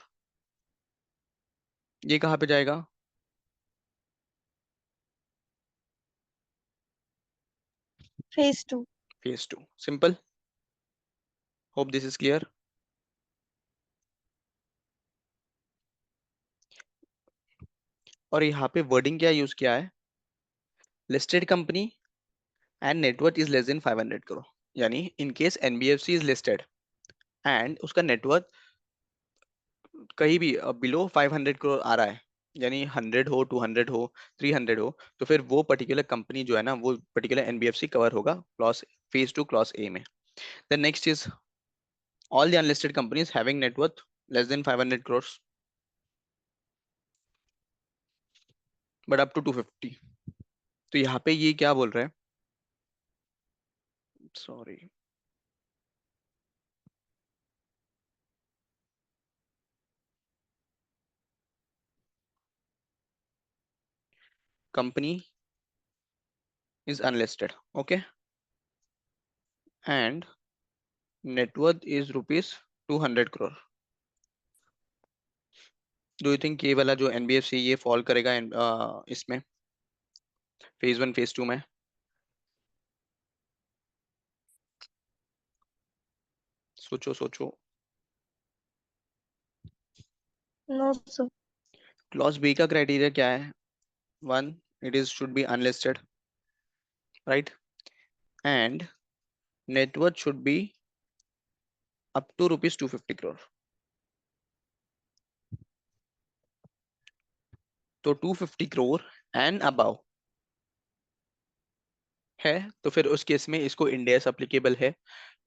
ये कहाँ पे जाएगा? Phase 2। Phase 2। Simple. Hope this is clear. और यहाँ पे वर्डिंग क्या यूज किया है? Listed company and net worth is less than 500 crore. यानी in case NBFC is listed and उसका नेटवर्थ कहीं भी बिलो 500 करोड़ आ रहा है, यानी 100 हो, 200 हो, 300 हो, तो फिर वो पर्टिकुलर कंपनी जो है ना, वो पर्टिकुलर एनबीएफसी कवर होगा क्लॉज फेज 2 क्लॉज ए में। The next is all the unlisted companies having net worth less than 500 crores but up to 250। तो यहाँ पे ये क्या बोल रहे हैं? Sorry, company is unlisted, okay, and net worth is rupees 200 crore। Do you think ये वाला जो एनबीएफसी ये फॉल करेगा इसमें फेज 1 फेज 2 में? सोचो सोचो। No sir. क्लॉज बी का क्राइटेरिया क्या है? 1, it is should be unlisted, right, and net worth should be up to rupees 250 crore। तो 250 करोड़ एंड अबव है तो फिर उस केस में इसको इंडेस अप्लीकेबल है।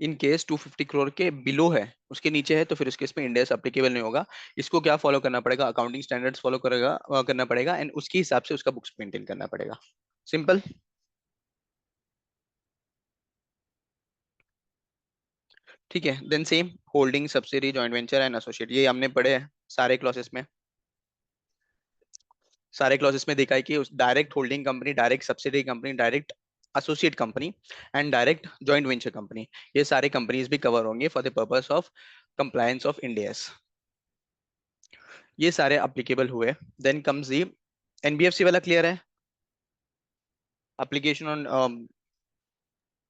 इन केस 250 करोड़ के बिलो है, उसके नीचे है, तो फिर उस केस में इंडेस अप्लीकेबल नहीं होगा। इसको क्या फॉलो करना पड़ेगा? अकाउंटिंग स्टैंडर्ड्स फॉलो करेगा करना पड़ेगा एंड उसके हिसाब से उसका बुक्स मेंटेन करना पड़ेगा। सिंपल। ठीक है, then same holding, subsidy, joint venture and associate, ये हमने पढ़े हैं सारे क्लॉसेस में। सारे क्लॉसेस में देखा है कि उस direct holding company, direct subsidy company, direct associate company and direct joint venture company, ये सारे कंपनीज भी कवर होंगे for the purpose of compliance of end S. ये सारे अप्लीकेबल हुए। देन कम्स दी एनबीएफसी वाला, क्लियर है? Application on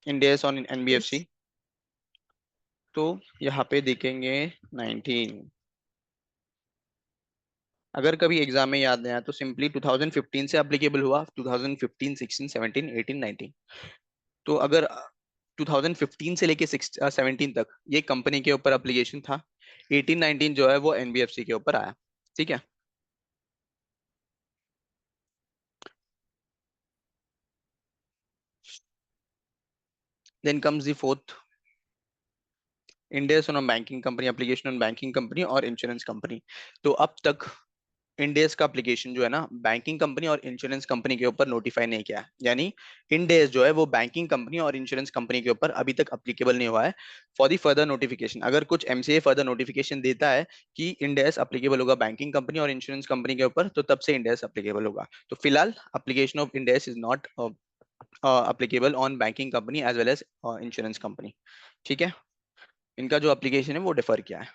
end S on Yes. NBFC. तो यहाँ पे देखेंगे 19। अगर कभी एग्जाम में याद नहीं आया तो सिंपली 2015 से एप्लीकेबल हुआ, 2015, 16, 17, 18, 19। तो अगर 2015 से लेके 17 तक ये कंपनी के ऊपर एप्लीकेशन था, 18, 19 जो है वो एनबीएफसी के ऊपर आया। ठीक है। Then comes the fourth, Ind AS on banking company, application on banking company और इंश्योरेंस कंपनी। तो अब तक इंडेस का एप्लीकेशन जो है ना बैंकिंग कंपनी और इंश्योरेंस कंपनी के ऊपर नोटिफाई नहीं किया है, यानी इंडेस जो है वो बैंकिंग कंपनी और इंश्योरेंस कंपनी के ऊपर अभी तक अप्लीकेबल नहीं हुआ है। फॉर दी फर्दर नोटिफिकेशन, अगर कुछ एमसीए फर्दर नोटिफिकेशन देता है कि इंडेस अप्लीकेबल होगा बैंकिंग कंपनी और इंश्योरेंस कंपनी के ऊपर, तो तब से इंडेस अप्लीकेबल होगा। तो फिलहाल application of Ind AS is not applicable on banking company as well as insurance company. ठीक है, इनका जो एप्लीकेशन है वो डिफर किया है।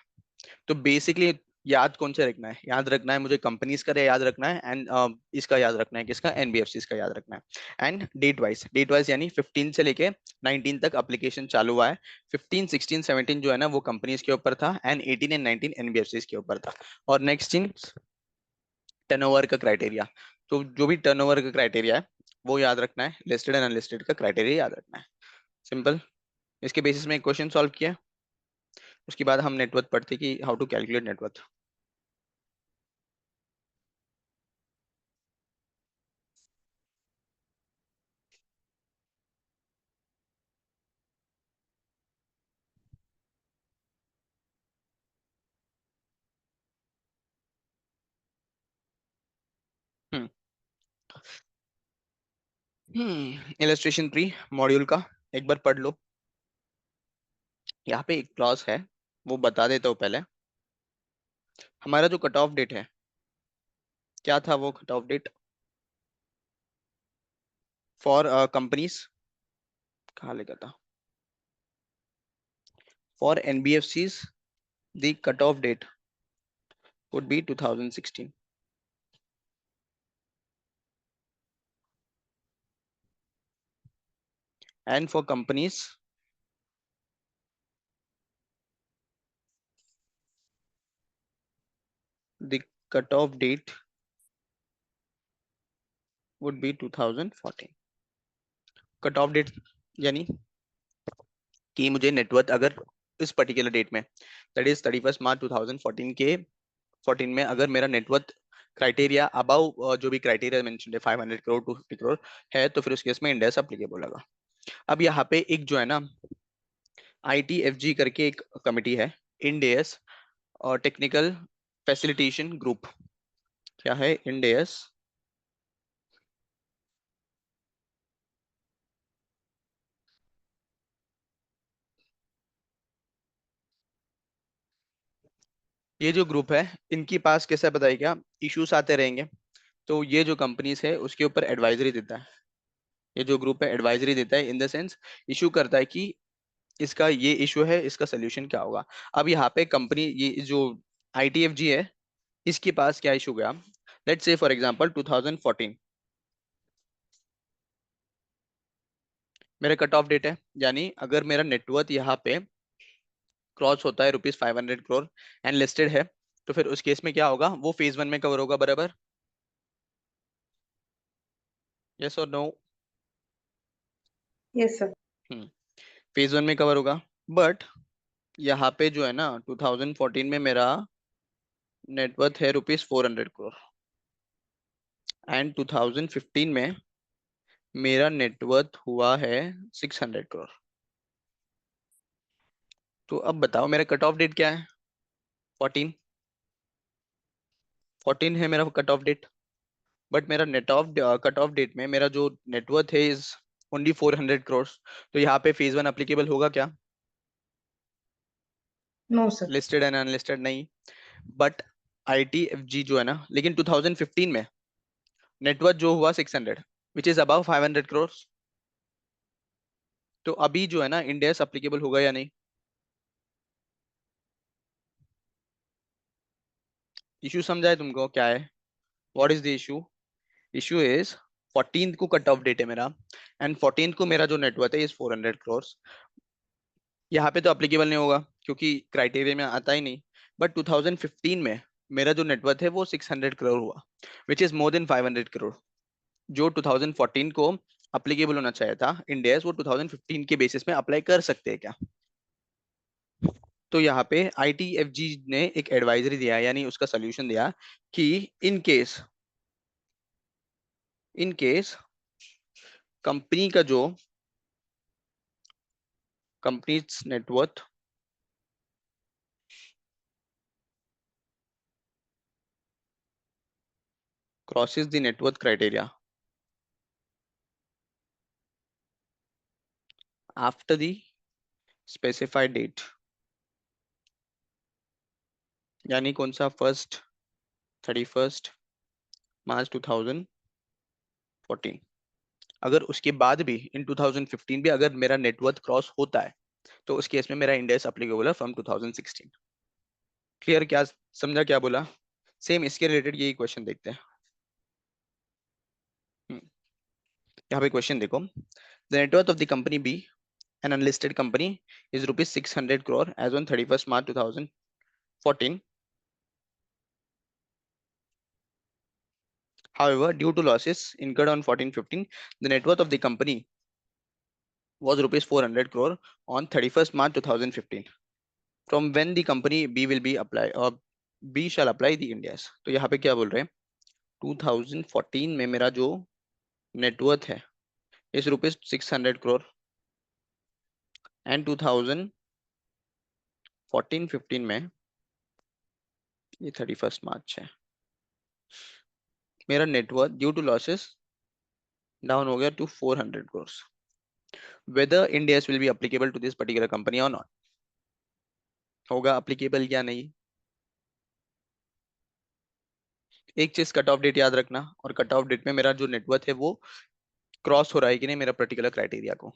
तो बेसिकली याद कौन सा रखना है? याद रखना है मुझे कंपनीज का याद रखना है एंड इसका याद रखना है, किसका? एनबीएफसी का याद रखना है। एंड डेट वाइज यानी 15 से लेके 19 तक एप्लीकेशन चालू हुआ है। 15, 16, 17 जो है ना वो कंपनीज के ऊपर था एंड 18 एंड 19 एनबीएफसी के ऊपर था। और नेक्स्ट इन टर्नओवर का क्राइटेरिया, तो जो भी टर्नओवर का क्राइटेरिया है वो याद रखना है, लिस्टेड एंड अनलिस्टेड का क्राइटेरिया याद रखना है। सिंपल। इसके बेसिस में एक क्वेश्चन सॉल्व किया, उसके बाद हम नेटवर्थ पढ़ते कि how to calculate net worth. Illustration 3 module का एक बार पढ़ लो। यहाँ पे एक क्लॉज है, वो बता देता हूँ पहले। हमारा जो कट ऑफ डेट है, क्या था वो cut off date for companies? कहाँ लिखा था? For NBFCs the cut off date would be 2016, and for companies the cut off date would be 2014। Cut off date यानी कि मुझे नेटवर्थ अगर इस पर्टिकुलर डेट में, दैट इज 31 मार्च 2014 के 14 में, अगर मेरा नेटवर्थ क्राइटेरिया अबाउ जो भी क्राइटेरिया मेंशन है 500 करोड़ 250 करोड़ है, तो फिर उस केस में इंडेस अप्लीकेबल होगा। अब यहाँ पे एक जो है ना आईटीएफजी करके एक कमिटी है, इंडेस और टेक्निकल फैसिलिटेशन ग्रुप। क्या है? इंडेस ये जो ग्रुप है, इनके पास कैसा बताइए क्या इश्यूज आते रहेंगे, तो ये जो कंपनीज है उसके ऊपर एडवाइजरी देता है। ये जो ग्रुप है एडवाइजरी देता है इन द सेंस इशू करता है कि इसका ये इशू है, इसका सोल्यूशन क्या होगा। अब यहाँ पे कंपनी, ये जो आईटीएफजी है, इसके पास क्या इशू गया? लेट्स से फॉर एग्जांपल 2014 मेरा कट ऑफ डेट है, यानी अगर मेरा नेटवर्थ यहाँ पे क्रॉस होता है ₹500 करोड़ एंड लिस्टेड है, तो फिर उस केस में क्या होगा? वो फेज 1 में कवर होगा बराबर? यस और नो? Yes, sir. फेज 1 में कवर होगा। बट यहाँ पे जो है ना 2014 में मेरा नेटवर्थ है ₹400 करोड़ एंड 2015 में मेरा नेटवर्थ हुआ है 600 करोड़। तो अब बताओ मेरा कट ऑफ डेट क्या है? 14। 14 है मेरा कट ऑफ डेट। बट मेरा net of cut off date में मेरा जो नेटवर्थ है इज ओनली 400 करोड़, तो यहाँ पे फेज वन अप्लीकेबल होगा क्या? No sir. Listed and unlisted नहीं। बट आईटीएफजी जो है ना, लेकिन 2015 में नेटवर्थ जो हुआ 600, विच इज अबव 500 करोड़। तो अभी जो है ना इंडेस अप्लीकेबल होगा या नहीं? इशू समझा है तुमको क्या है? What is the issue? Issue is 14th को कट ऑफ डेट है मेरा, एंड 14th को मेरा जो नेटवर्थ है इज 400 करोड़। यहाँ पे तो अप्लीकेबल नहीं होगा क्योंकि क्राइटेरिया में आता ही नहीं। बट 2015 में मेरा जो नेटवर्थ है वो 600 करोड़ हुआ, which is more than 500 crore. जो 2014 को अप्लीकेबल होना चाहिए था इंडेस, वो 2015 के बेसिस में अप्लाई कर सकते हैं क्या? तो यहाँ पे आईटीएफजी ने एक एडवाइजरी दिया, यानी उसका सोल्यूशन दिया कि इन केस कंपनी का जो companies net worth crosses the net worth criteria after the specified date, यानी कौन सा, फर्स्ट 31 मार्च 2014, अगर उसके बाद भी इन 2015 भी अगर मेरा नेटवर्थ क्रॉस होता है, तो उस केस में मेरा इंडेक्स अप्लीकेबल है फ्रॉम 2016। क्लियर? क्या समझा क्या बोला? सेम इसके रिलेटेड यही क्वेश्चन देखते हैं। हम्म, यहाँ पे क्वेश्चन देखो, the net worth of the company be, an unlisted company, is rupees 600 crore as on 31st March 2014. However, due to losses incurred on 14-15, the net worth of the company was rupees 400 crore on 31st March 2015. From when the company B will be apply or B shall apply the Ind AS. तो यहाँ पे क्या बोल रहे हैं, 2014 में मेरा जो नेटवर्थ है इस रुपीज 600 करोड़, एंड 2014-15 में ये 31st मार्च है, मेरा net worth due to losses down हो गया to 400 crore. Whether Ind AS will be applicable to this particular company और नॉट, होगा अप्लीकेबल या नहीं? एक चीज कट ऑफ डेट याद रखना, और कट ऑफ डेट में मेरा जो नेटवर्थ है वो क्रॉस हो रहा है कि नहीं मेरा पर्टिकुलर क्राइटेरिया को।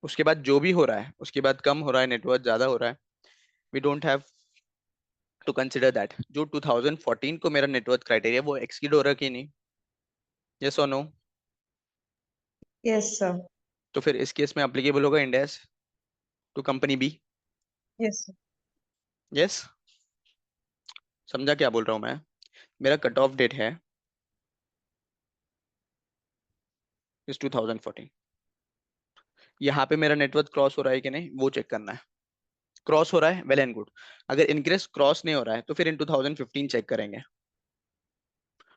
उसके बाद जो भी हो रहा है, उसके बाद कम हो रहा है, नेटवर्थ ज्यादा हो रहा है, we don't have to consider that. जो 2014 को मेरा नेटवर्थ क्राइटेरिया वो एक्सीड हो रहा है कि नहीं, यस और नो? Yes sir. तो फिर इस केस में अप्लीकेबल होगा Ind AS to company B. Yes sir. Yes? समझा क्या बोल रहा हूँ मैं? मेरा कट ऑफ डेट है इस 2014, यहाँ पे मेरा नेटवर्थ क्रॉस हो रहा है कि नहीं वो चेक करना है। क्रॉस हो रहा है, वेल एंड गुड। अगर इनकेस क्रॉस नहीं हो रहा है तो फिर इन 2015 चेक करेंगे।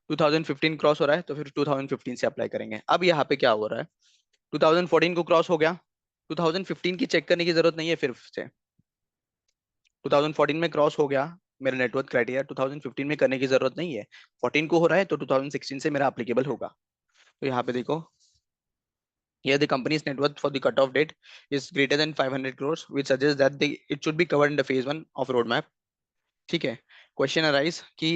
2015 क्रॉस हो रहा है तो फिर 2015 से अप्लाई करेंगे। अब यहाँ पे क्या हो रहा है, 2014 को क्रॉस हो गया, 2015 की चेक करने की जरूरत नहीं है फिर से। 2014 में क्रॉस हो गया मेरा नेटवर्थ क्राइटेरिया, 2015 में करने की जरूरत नहीं है। 14 को हो रहा है तो 2016 से मेरा अप्लीकेबल होगा। तो यहाँ पे देखो, here the company's net worth for the cutoff date is greater than 500 crores, which suggests that it should be covered in the phase one of roadmap. ठीक है? Question arise कि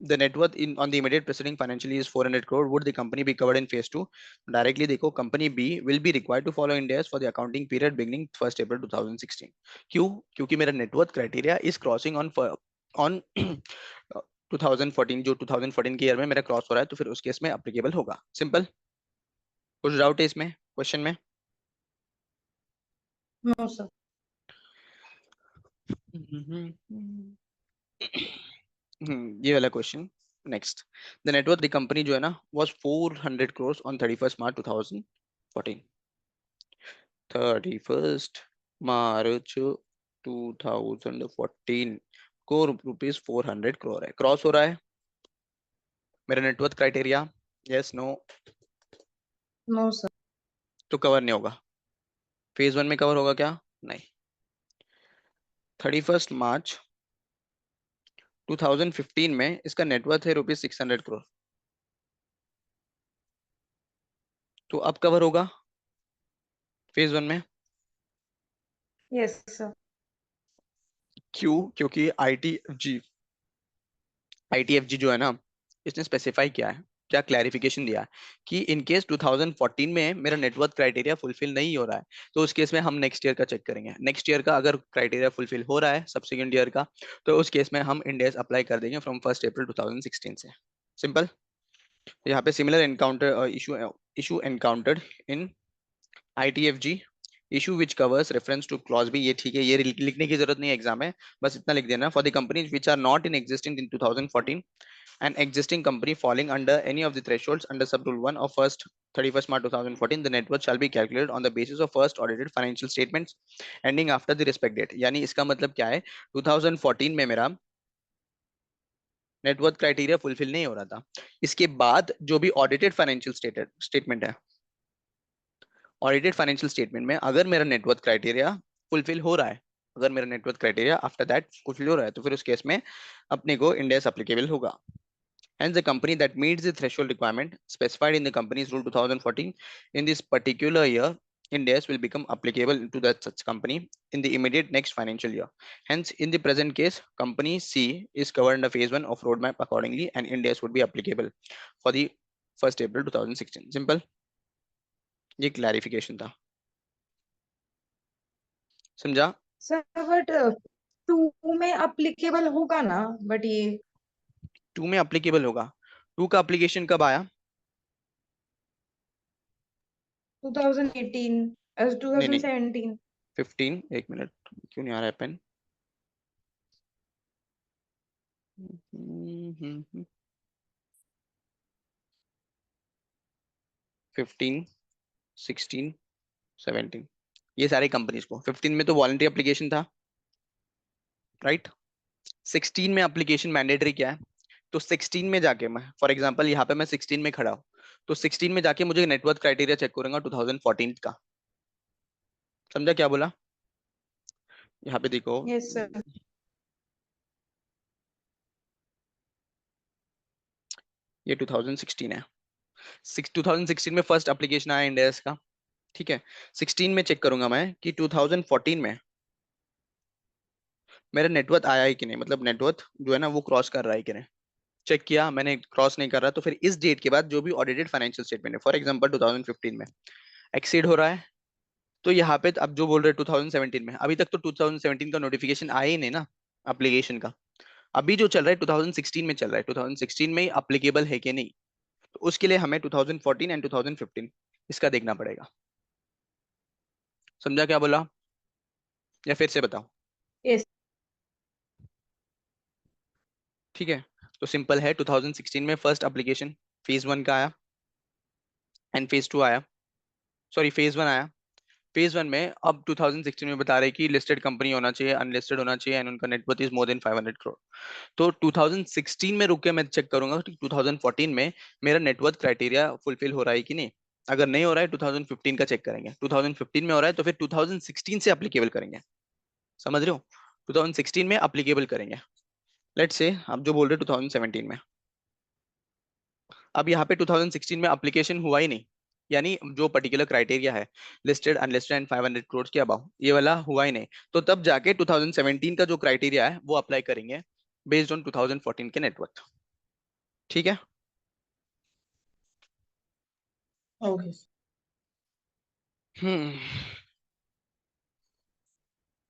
the net worth in on the immediate preceding financial year is 400 crore. Would the company be covered in phase two? Directly देखो, company B will be required to follow Ind AS for the accounting period beginning 1st April 2016. क्यों? क्योंकि मेरा net worth criteria is crossing on 2014, जो 2014 के year में मेरा cross हो रहा है, तो फिर उस केस में अप्लीकेबल होगा। सिंपल। कुछ डाउट है इसमें क्वेश्चन में? No sir. ये वाला question next. The net worth the company जो है ना was 400 crore on 31st March 2014। 31st March 2014 को रुपीज 400 करोड़ है, क्रॉस हो रहा है मेरा net worth criteria, yes no? No sir. तो कवर नहीं होगा। फेज वन में कवर होगा क्या? नहीं। 31st मार्च 2015 में इसका नेटवर्थ है ₹600 करोड़। तो अब कवर होगा फेज वन में। Yes sir. क्यों? क्योंकि आईटीएफजी जो है ना, इसने स्पेसिफाई किया है, क्या क्लैरिफिकेशन दिया है कि इन केस 2014 में मेरा नेटवर्थ क्राइटेरिया फुलफिल नहीं हो रहा है, तो उस केस में हम नेक्स्ट ईयर का चेक करेंगे। नेक्स्ट ईयर का अगर क्राइटेरिया फुलफिल हो रहा है सब्सिक्वेंट ईयर का, तो उस केस में हम इंडेस अप्लाई कर देंगे फ्रॉम 1 अप्रैल 2016 से। सिंपल। यहाँ पे similar encounter issue encountered in ITFG, issue which covers reference to clause B. ये ठीक है, ये लिखने की जरूरत नहीं है एग्जाम में, बस इतना लिख देना। For the companies which are not in existing in 2014, an existing company falling under any of the thresholds under sub-rule 1 of first 31st March 2014, the net worth shall be calculated on the basis of first audited financial statements ending after the respect date। यानी इसका मतलब क्या है, 2014 में मेरा net worth criteria fulfil नहीं हो रहा था, इसके बाद जो भी ऑडिटेड फाइनेंशियल स्टेटमेंट है, ऑडिटेड फाइनेंशियल स्टेटमेंट में अगर मेरा नेटवर्थ क्राइटेरिया फुलफिल हो रहा है, अगर मेरा net worth criteria after that fulfil हो रहा है, तो फिर उस केस में अपने को इंडेस एप्लीकेबल होगा। Hence, the company that meets the threshold requirement specified in the company's rule 2014 in this particular year, Ind AS will become applicable to that such company in the immediate next financial year. Hence, in the present case, company C is covered under phase one of roadmap accordingly, and Ind AS would be applicable for the 1st April 2016. Simple. ये clarification था, समझा? Sir but to में applicable होगा ना, but ये to में applicable होगा। To का अप्लीकेशन कब आया? 2018 नहीं नहीं, 2017। 15, एक मिनट, क्यों नहीं आ रहा है पेन? 15, 16, 17, ये सारे कंपनीज को 15 में तो वॉलंटरी एप्लीकेशन था, राइट? 16 में एप्लीकेशन मैंडेटरी क्या है? तो 16 में जाके मैं, फॉर एग्जांपल यहाँ पे मैं 16 में खड़ा हूँ, तो 16 में जाके मुझे नेटवर्थ क्राइटेरिया चेक करूंगा 2014 का। समझा क्या बोला? यहाँ पे देखो, यस सर। ये 2016 है। 2016 में फर्स्ट एप्लीकेशन आया इंडियस का, ठीक है। 16 में चेक करूंगा मैं कि 2014 में मेरा नेटवर्थ आया है कि नहीं, मतलब नेटवर्थ जो है ना वो क्रॉस कर रहा है कि नहीं। चेक किया मैंने, क्रॉस नहीं कर रहा, तो फिर इस डेट के बाद जो भी ऑडिटेड फाइनेंशियल स्टेटमेंट है, फॉर एग्जांपल 2015 में एक्सीड हो रहा है, तो यहाँ पे अब जो बोल रहे हैं 2017 में, अभी तक तो 2017 का नोटिफिकेशन आया ही नहीं ना एप्लीकेशन का। अभी जो चल रहा है 2016 में चल रहा है, 2016 में ही अप्लीकेबल है कि नहीं, तो उसके लिए हमें 2014 एंड 2015 इसका देखना पड़ेगा। समझा क्या बोला, या फिर से बताओ? यस। ठीक है, तो सिंपल है, 2016 में फर्स्ट एप्लीकेशन फेज वन का आया एंड फेज टू आया, सॉरी फेज वन आया। फेज वन में अब 2016 में बता रहे कि लिस्टेड कंपनी होना चाहिए, अनलिस्टेड होना चाहिए, एंड उनका net worth is more than 500 crore. तो 2016 में रुक के मैं चेक करूंगा कि 2014 में मेरा नेटवर्थ क्राइटेरिया फुलफिल हो रहा है कि नहीं। अगर नहीं हो रहा है 2015 का चेक करेंगे, 2015 में हो रहा है तो फिर 2016 से अप्लीकेबल करेंगे। समझ रहे हो? 2016 में अप्लीकेबल करेंगे। लेट्स से आप जो बोल रहे हो 2017 में, अब यहाँ पे 2016 में अप्लीकेशन हुआ ही नहीं, यानी जो पर्टिकुलर क्राइटेरिया है लिस्टेड अनलिस्टेड एंड 500 करोड़ के अबाउ, ये वाला हुआ ही नहीं, तो तब जाके 2017 का जो क्राइटेरिया है वो अप्लाई करेंगे बेस्ड ऑन 2014 के नेटवर्क। ठीक है। ओके। हम्म,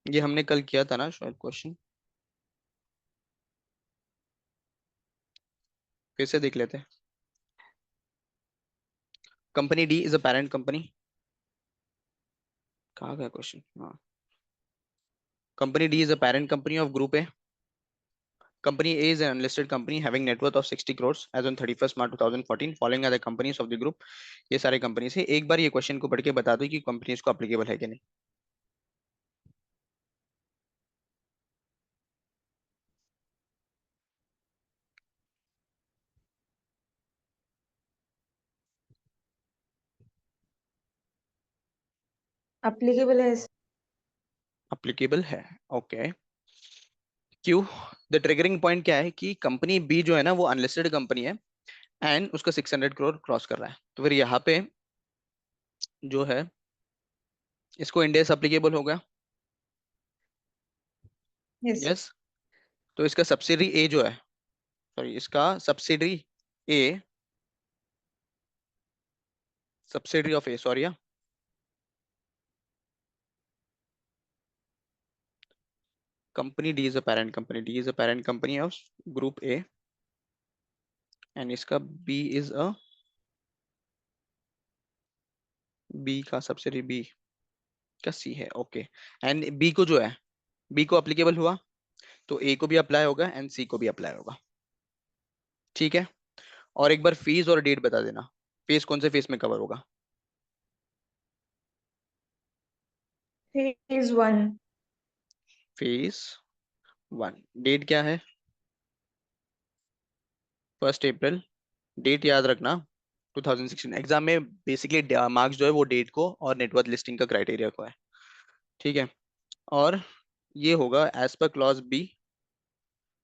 ये हमने कल किया था ना शायद क्वेश्चन, फिर से देख लेते हैं। Company D is a parent company, कहाँ गया क्वेश्चन? हाँ, company D is a parent company of group A. Company A is an unlisted company having net worth of 60 crores as on 31st March 2014. Following are the companies of the group। ये सारे companies है। एक बार ये question को पढ़ के बता दो कि कंपनीज को अप्लीकेबल है कि नहीं। अप्लीकेबल है। अप्लीकेबल है, ओके। क्यों? द ट्रिगरिंग पॉइंट क्या है कि कंपनी बी जो है ना वो अनलिस्टेड कंपनी है एंड उसका 600 करोड़ क्रॉस कर रहा है, तो फिर यहाँ पे जो है इसको इंडेस अप्लीकेबल होगा। यस। यस। तो इसका सब्सिडरी ए जो है, सॉरी इसका subsidiary A, subsidiary of A, sorry, company D is a parent company, D is a parent company of group A and इसका बी इज अ, बी का सब्सिडरी बी का सी है, okay. And B को जो है, B को applicable हुआ तो ए को भी अप्लाई होगा एंड सी को भी अप्लाई होगा। ठीक है। और एक बार फीस और डेट बता देना, फीस कौन से फेस में कवर होगा? Phase one. Phase one. Date क्या है? 1 अप्रैल। डेट याद रखना 2016। एग्जाम में बेसिकली मार्क्स जो है वो डेट को और नेटवर्थ लिस्टिंग का क्राइटेरिया को है। ठीक है। और ये होगा as per clause B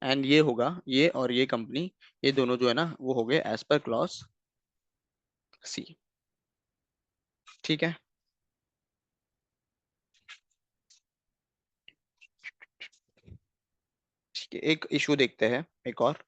and ये होगा, ये और ये कंपनी, ये दोनों जो है ना वो हो गए एज पर क्लॉज सी। ठीक है। ठीक है, एक इशू देखते हैं एक और।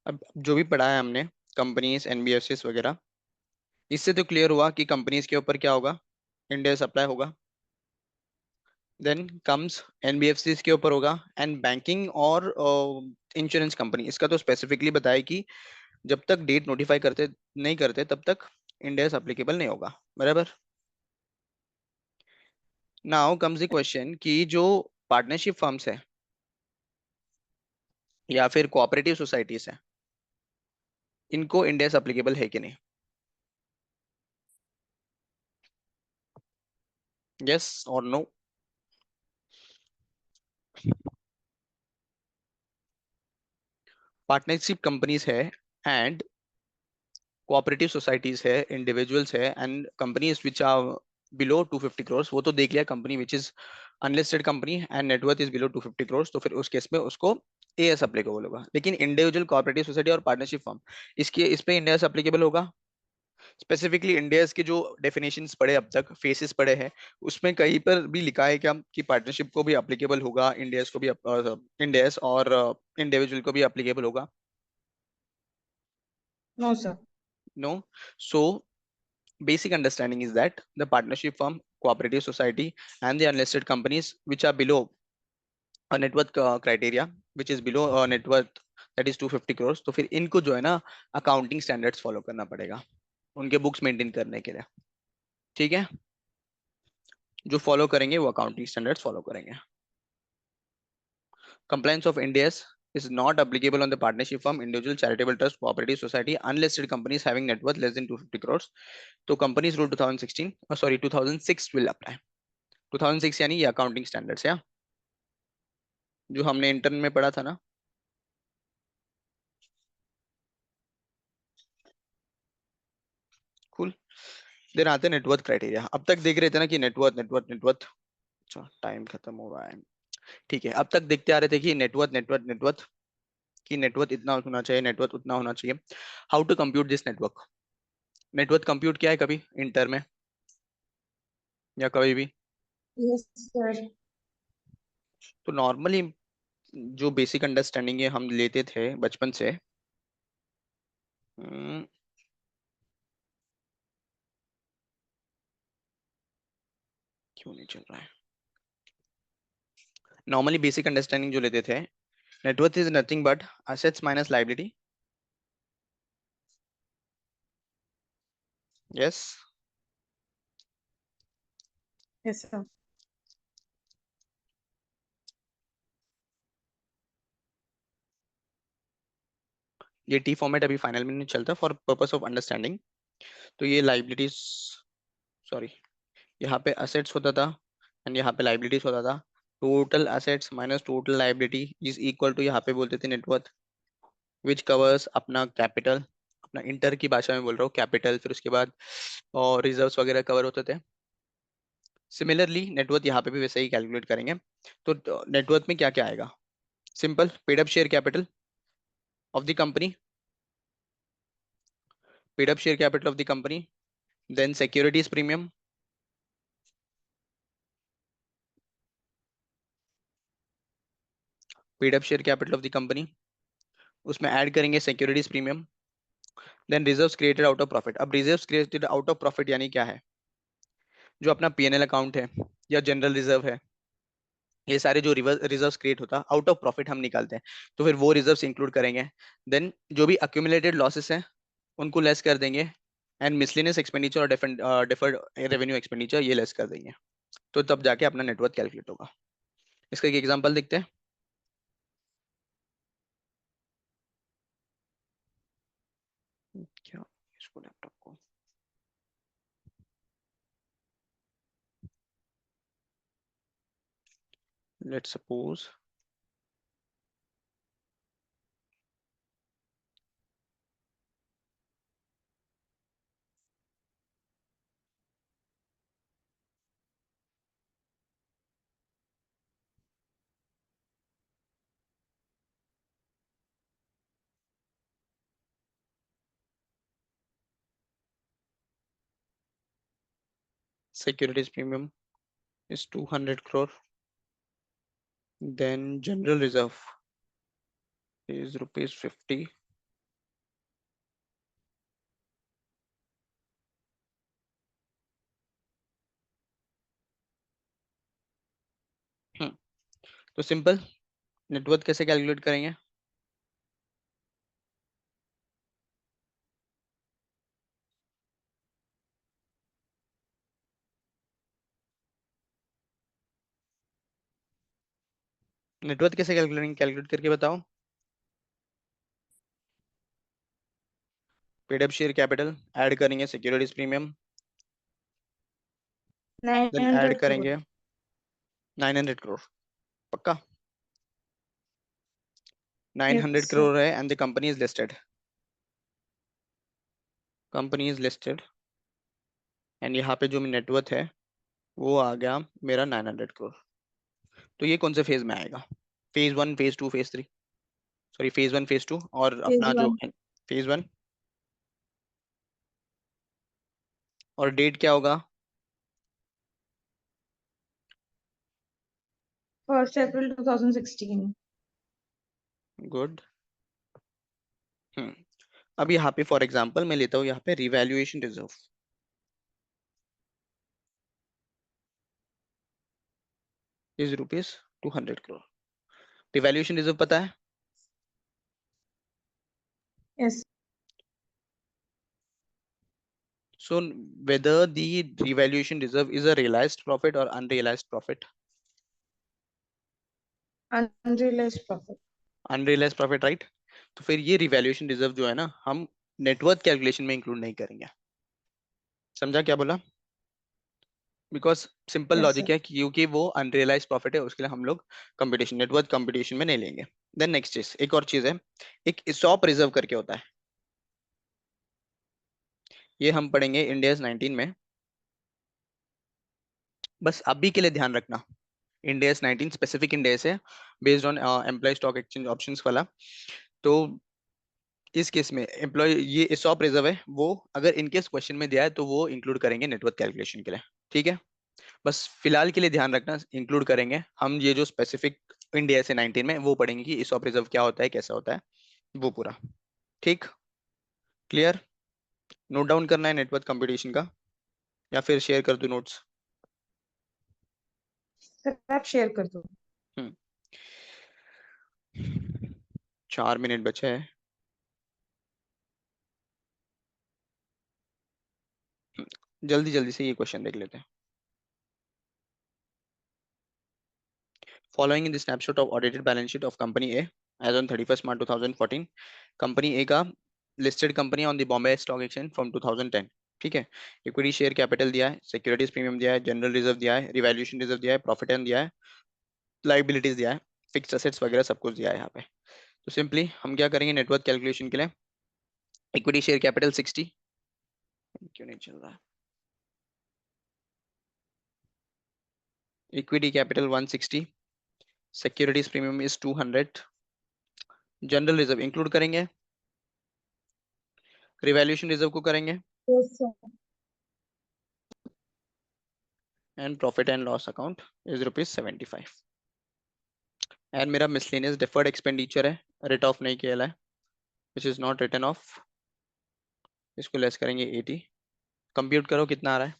अब जो भी पढ़ा है हमने, कंपनीज एनबीएफसीज वगैरह, इससे तो क्लियर हुआ कि कंपनीज के ऊपर क्या होगा, इंडिया सप्लाई होगा। देन कम्स एनबीएफसीज के ऊपर होगा एंड बैंकिंग और इंश्योरेंस कंपनी, इसका तो स्पेसिफिकली बताया कि जब तक डेट नोटिफाई करते नहीं करते तब तक इंडेस एप्लीकेबल नहीं होगा, बराबर। नाउ कम्स द क्वेश्चन कि जो पार्टनरशिप फर्म्स है या फिर कोऑपरेटिव सोसाइटीज है, इनको इंडेस एप्लीकेबल है कि नहीं? यस और नो? पार्टनरशिप कंपनीज है एंड कोऑपरेटिव सोसाइटीज है, इंडिविजुअल्स है and companies which are below 250 crore, वो तो देख लिया, company which is unlisted company and net worth is below 250 crore, तो फिर उस केस में उसको एएस अप्लीकेबल होगा। लेकिन इंडिविजुअल, कोऑपरेटिव सोसाइटी और पार्टनरशिप फर्म, इसके इस पे इंडिया अप्लीकेबल होगा। स्पेसिफिकली इंडियाज के जो डेफिनेशंस पढ़े अब तक, फेसेस पढ़े हैं, उसमें कहीं पर भी लिखा है क्या कि पार्टनरशिप को भी अप्लीकेबल होगा, इंडियाज को भी, इंडियाज और इंडिविजुअल को भी अप्लीकेबल होगा? No sir. No. So basic understanding is that the partnership firm, cooperative society and the unlisted companies which are below a net worth criteria, which is below a net worth that is 250 crores, तो फिर इनको जो है ना accounting standards follow करना पड़ेगा उनके books maintain करने के लिए। ठीक है। जो फॉलो करेंगे वो अकाउंटिंग स्टैंडर्ड्स फॉलो करेंगे। Compliance of Ind AS is not applicable on the partnership firm, individual, charitable trust, cooperative society, unlisted companies having net worth less than 250 crores. तो companies rule 2016, sorry 2006 will apply। 2006 यानी ये accounting standards है जो हमने intern में पढ़ा था ना। कूल। देन आते हैं नेटवर्थ क्राइटेरिया। अब तक देख रहे थे ना कि नेटवर्थ नेटवर्थ नेटवर्थ, अच्छा टाइम खत्म हो रहा है। ठीक है, अब तक देखते आ रहे थे कि नेटवर्थ नेटवर्थ नेटवर्थ, कि नेटवर्थ इतना होना चाहिए, नेटवर्थ उतना होना चाहिए। How to compute this network? Net worth compute किया है कभी इंटर में या कभी भी? Yes sir. तो नॉर्मली जो बेसिक अंडरस्टैंडिंग है हम लेते थे बचपन से, हम्म, क्यों नहीं चल रहा है? नॉर्मली बेसिक अंडरस्टैंडिंग जो लेते थे, net worth is nothing but assets minus liability. Yes. Yes sir. ये टी फॉर्मेट अभी फाइनल में नहीं चलता, फॉर पर्पस ऑफ अंडरस्टैंडिंग। तो ये लाइबिलिटीज, सॉरी, यहाँ पे असेट्स होता था एंड यहाँ पे लाइबिलिटीज होता था। Total assets minus total liability is equal to, यहाँ पे बोलते थे नेटवर्थ, विच कवर्स अपना कैपिटल, अपना इंटर की भाषा में बोल रहा हूँ, कैपिटल, फिर उसके बाद और रिजर्व्स वगैरह कवर होते थे। सिमिलरली नेटवर्थ यहाँ पे भी वैसे ही कैलकुलेट करेंगे। तो नेटवर्थ में क्या क्या आएगा? Simple, paid up share capital of the company, paid up share capital of the company, then securities premium, paid up share capital of the company, उसमें ऐड करेंगे securities premium, then reserves created out of profit. अब reserves created out of profit यानी क्या है? जो अपना PNL account है या जनरल रिजर्व है, ये सारे जो रिजर्व्स क्रिएट होता है आउट ऑफ प्रॉफिट हम निकालते हैं, तो फिर वो रिजर्व्स इंक्लूड करेंगे। देन जो भी अक्यूमुलेटेड लॉसेस हैं उनको लेस कर देंगे, एंड मिसलेनियस एक्सपेंडिचर और डिफर्ड रेवेन्यू एक्सपेंडिचर ये लेस कर देंगे। तो तब जाके अपना नेटवर्थ कैलकुलेट होगा। इसका एक एग्जांपल देखते हैं। क्या इसको लैपटॉप को, let's suppose securities premium is 200 crore, then general reserve is rupees 50. तो सिंपल, नेटवर्थ कैसे कैलकुलेट करेंगे? नेटवर्थ कैसे कैलकुलेट कैलकुलेट करके बताओ। Paid up share capital, add करेंगे securities premium, nine then add hundred crore करेंगे 900 crore। पक्का? 900 यस सर। crore है, and the company is listed, company is listed, and यहाँ पे जो नेटवर्थ है वो आ गया मेरा 900 crore। तो ये कौन से फेज में आएगा? Phase one, phase two, phase three? Sorry, phase one, phase to, और फेज अपना जो वन फेज वन, और डेट क्या होगा? 1 अप्रैल 2016। गुड। हम्म। अब यहाँ पे फॉर एग्जांपल मैं लेता हूँ यहाँ पे revaluation reserve is rupees 200 crore। Revaluation reserve पता है? Yes. So whether the revaluation reserve is a realised profit और unrealised profit? Unrealised profit. Unrealised profit, right. तो फिर ये रिवैल्यूएशन रिजर्व जो है ना, हम नेटवर्थ कैलकुलेशन में इंक्लूड नहीं करेंगे। समझा क्या बोला? Because simple yes logic sir. है कि क्योंकि वो अनरियलाइज प्रॉफिट है, उसके लिए हम लोग कंपटीशन, नेटवर्थ कंपटीशन में नहीं लेंगे। देन नेक्स्ट चीज, एक और चीज है, एक इसॉप रिजर्व करके होता है। ये हम पढ़ेंगे इंडियस 19 में। बस अभी के लिए ध्यान रखना, इंडियस 19 स्पेसिफिक इंडेक्स है, based on employ stock exchange options वाला। तो इस केस में एम्प्लॉय, ये इसॉप रिजर्व है, वो अगर इनकेस क्वेश्चन में दिया है तो वो इंक्लूड करेंगे नेटवर्थ कैलकुलेशन के लिए। ठीक है, बस फिलहाल के लिए ध्यान रखना, इंक्लूड करेंगे हम। ये जो स्पेसिफिक इंडिया से 19 में वो पढ़ेंगे कि इसॉप रिजर्व क्या होता है, कैसा होता है, वो पूरा। ठीक, क्लियर? नोट डाउन करना है नेटवर्थ कंपटीशन का, या फिर शेयर कर दूं नोट्स? सर आप शेयर कर दो। हम्म। 4 मिनट बचे हैं। जल्दी जल्दी से ये क्वेश्चन देख लेते हैं। Following in the snapshot of audited balance sheet of company A as on 31 March 2014। Company A का listed company on the Bombay stock exchange from 2010। ठीक है, इक्विटी शेयर कैपिटल दिया है, सिक्योरिटीज प्रीमियम दिया है, जनरल रिजर्व दिया है, रिवैल्यूएशन रिजर्व दिया है, प्रॉफिट एंड दिया है, लाइबिलिटीज दिया है, फिक्स्ड एसेट्स वगैरह सब कुछ दिया है यहाँ पे। तो सिंपली हम क्या करेंगे नेटवर्थ कैलकुलेशन के लिए, इक्विटी शेयर कैपिटल 60, क्यों नहीं चल रहा है, equity capital 160, securities premium is 200, general reserve include करेंगे, रिवैल्यूएशन रिजर्व को करेंगे, yes sir. And profit and loss account is ₹75। And मेरा मिसलेनियस डिफर्ड एक्सपेंडिचर है, रिट ऑफ नहीं किया है, which is not written off, इसको लेस करेंगे 80। कंप्यूट करो कितना आ रहा है,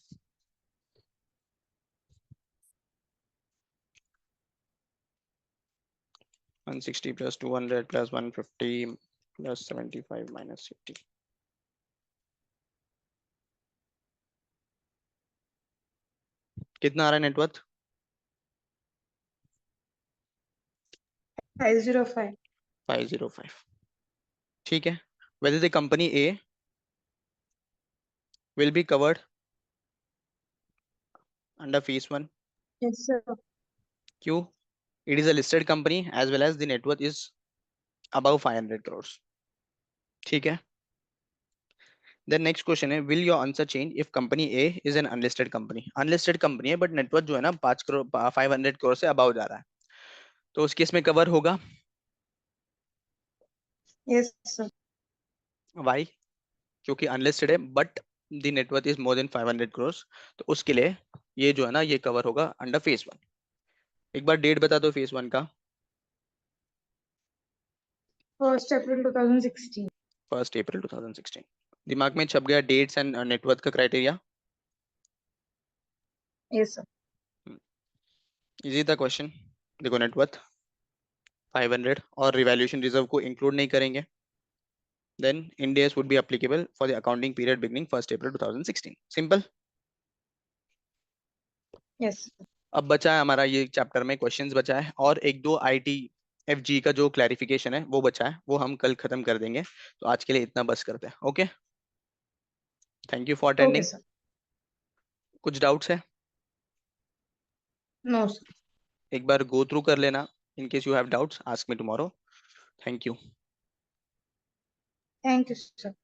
160 प्लस 200 प्लस 150 प्लस 75 माइनस 80, कितना आ रहा है नेटवर्थ, 505। 505। ठीक है, whether the company A will be covered under phase 1, yes sir. क्यों, it is a listed company as well as the net worth is above 500 crores। ठीक है, then next question है, will your answer change if company A is an unlisted company, unlisted company है but net worth जो है ना 5 करोड़ 500 करोड़ से above जा रहा है, तो उस केस में कवर होगा, यस सर। why, क्योंकि अनलिस्टेड है but the net worth is more than 500 crore, तो उसके लिए ये जो है ना ये कवर होगा अंडर फेज 1। एक बार डेट बता दो फेज 1 का, 1 अप्रैल 2016। 1 अप्रैल 2016। दिमाग में छप गया डेट्स एंड नेटवर्थ का क्राइटेरिया, यस सर। इजी था क्वेश्चन। देखो नेटवर्थ 500 और रिवैल्यूएशन रिजर्व को इंक्लूड नहीं करेंगे, then Ind AS would be applicable for the accounting period beginning 1 April 2016, simple. Yes. अब बचा है हमारा ये चैप्टर में क्वेश्चंस बचा है, और एक दो आईटी एफजी का जो क्लैरिफिकेशन है वो बचा है, वो हम कल खत्म कर देंगे। तो आज के लिए इतना बस करते हैं, okay, thank you for okay attending. Sir. कुछ डाउट्स है, नो सर। एक बार गो थ्रू कर लेना, in case you have doubts ask me tomorrow, thank you. Thank you sir.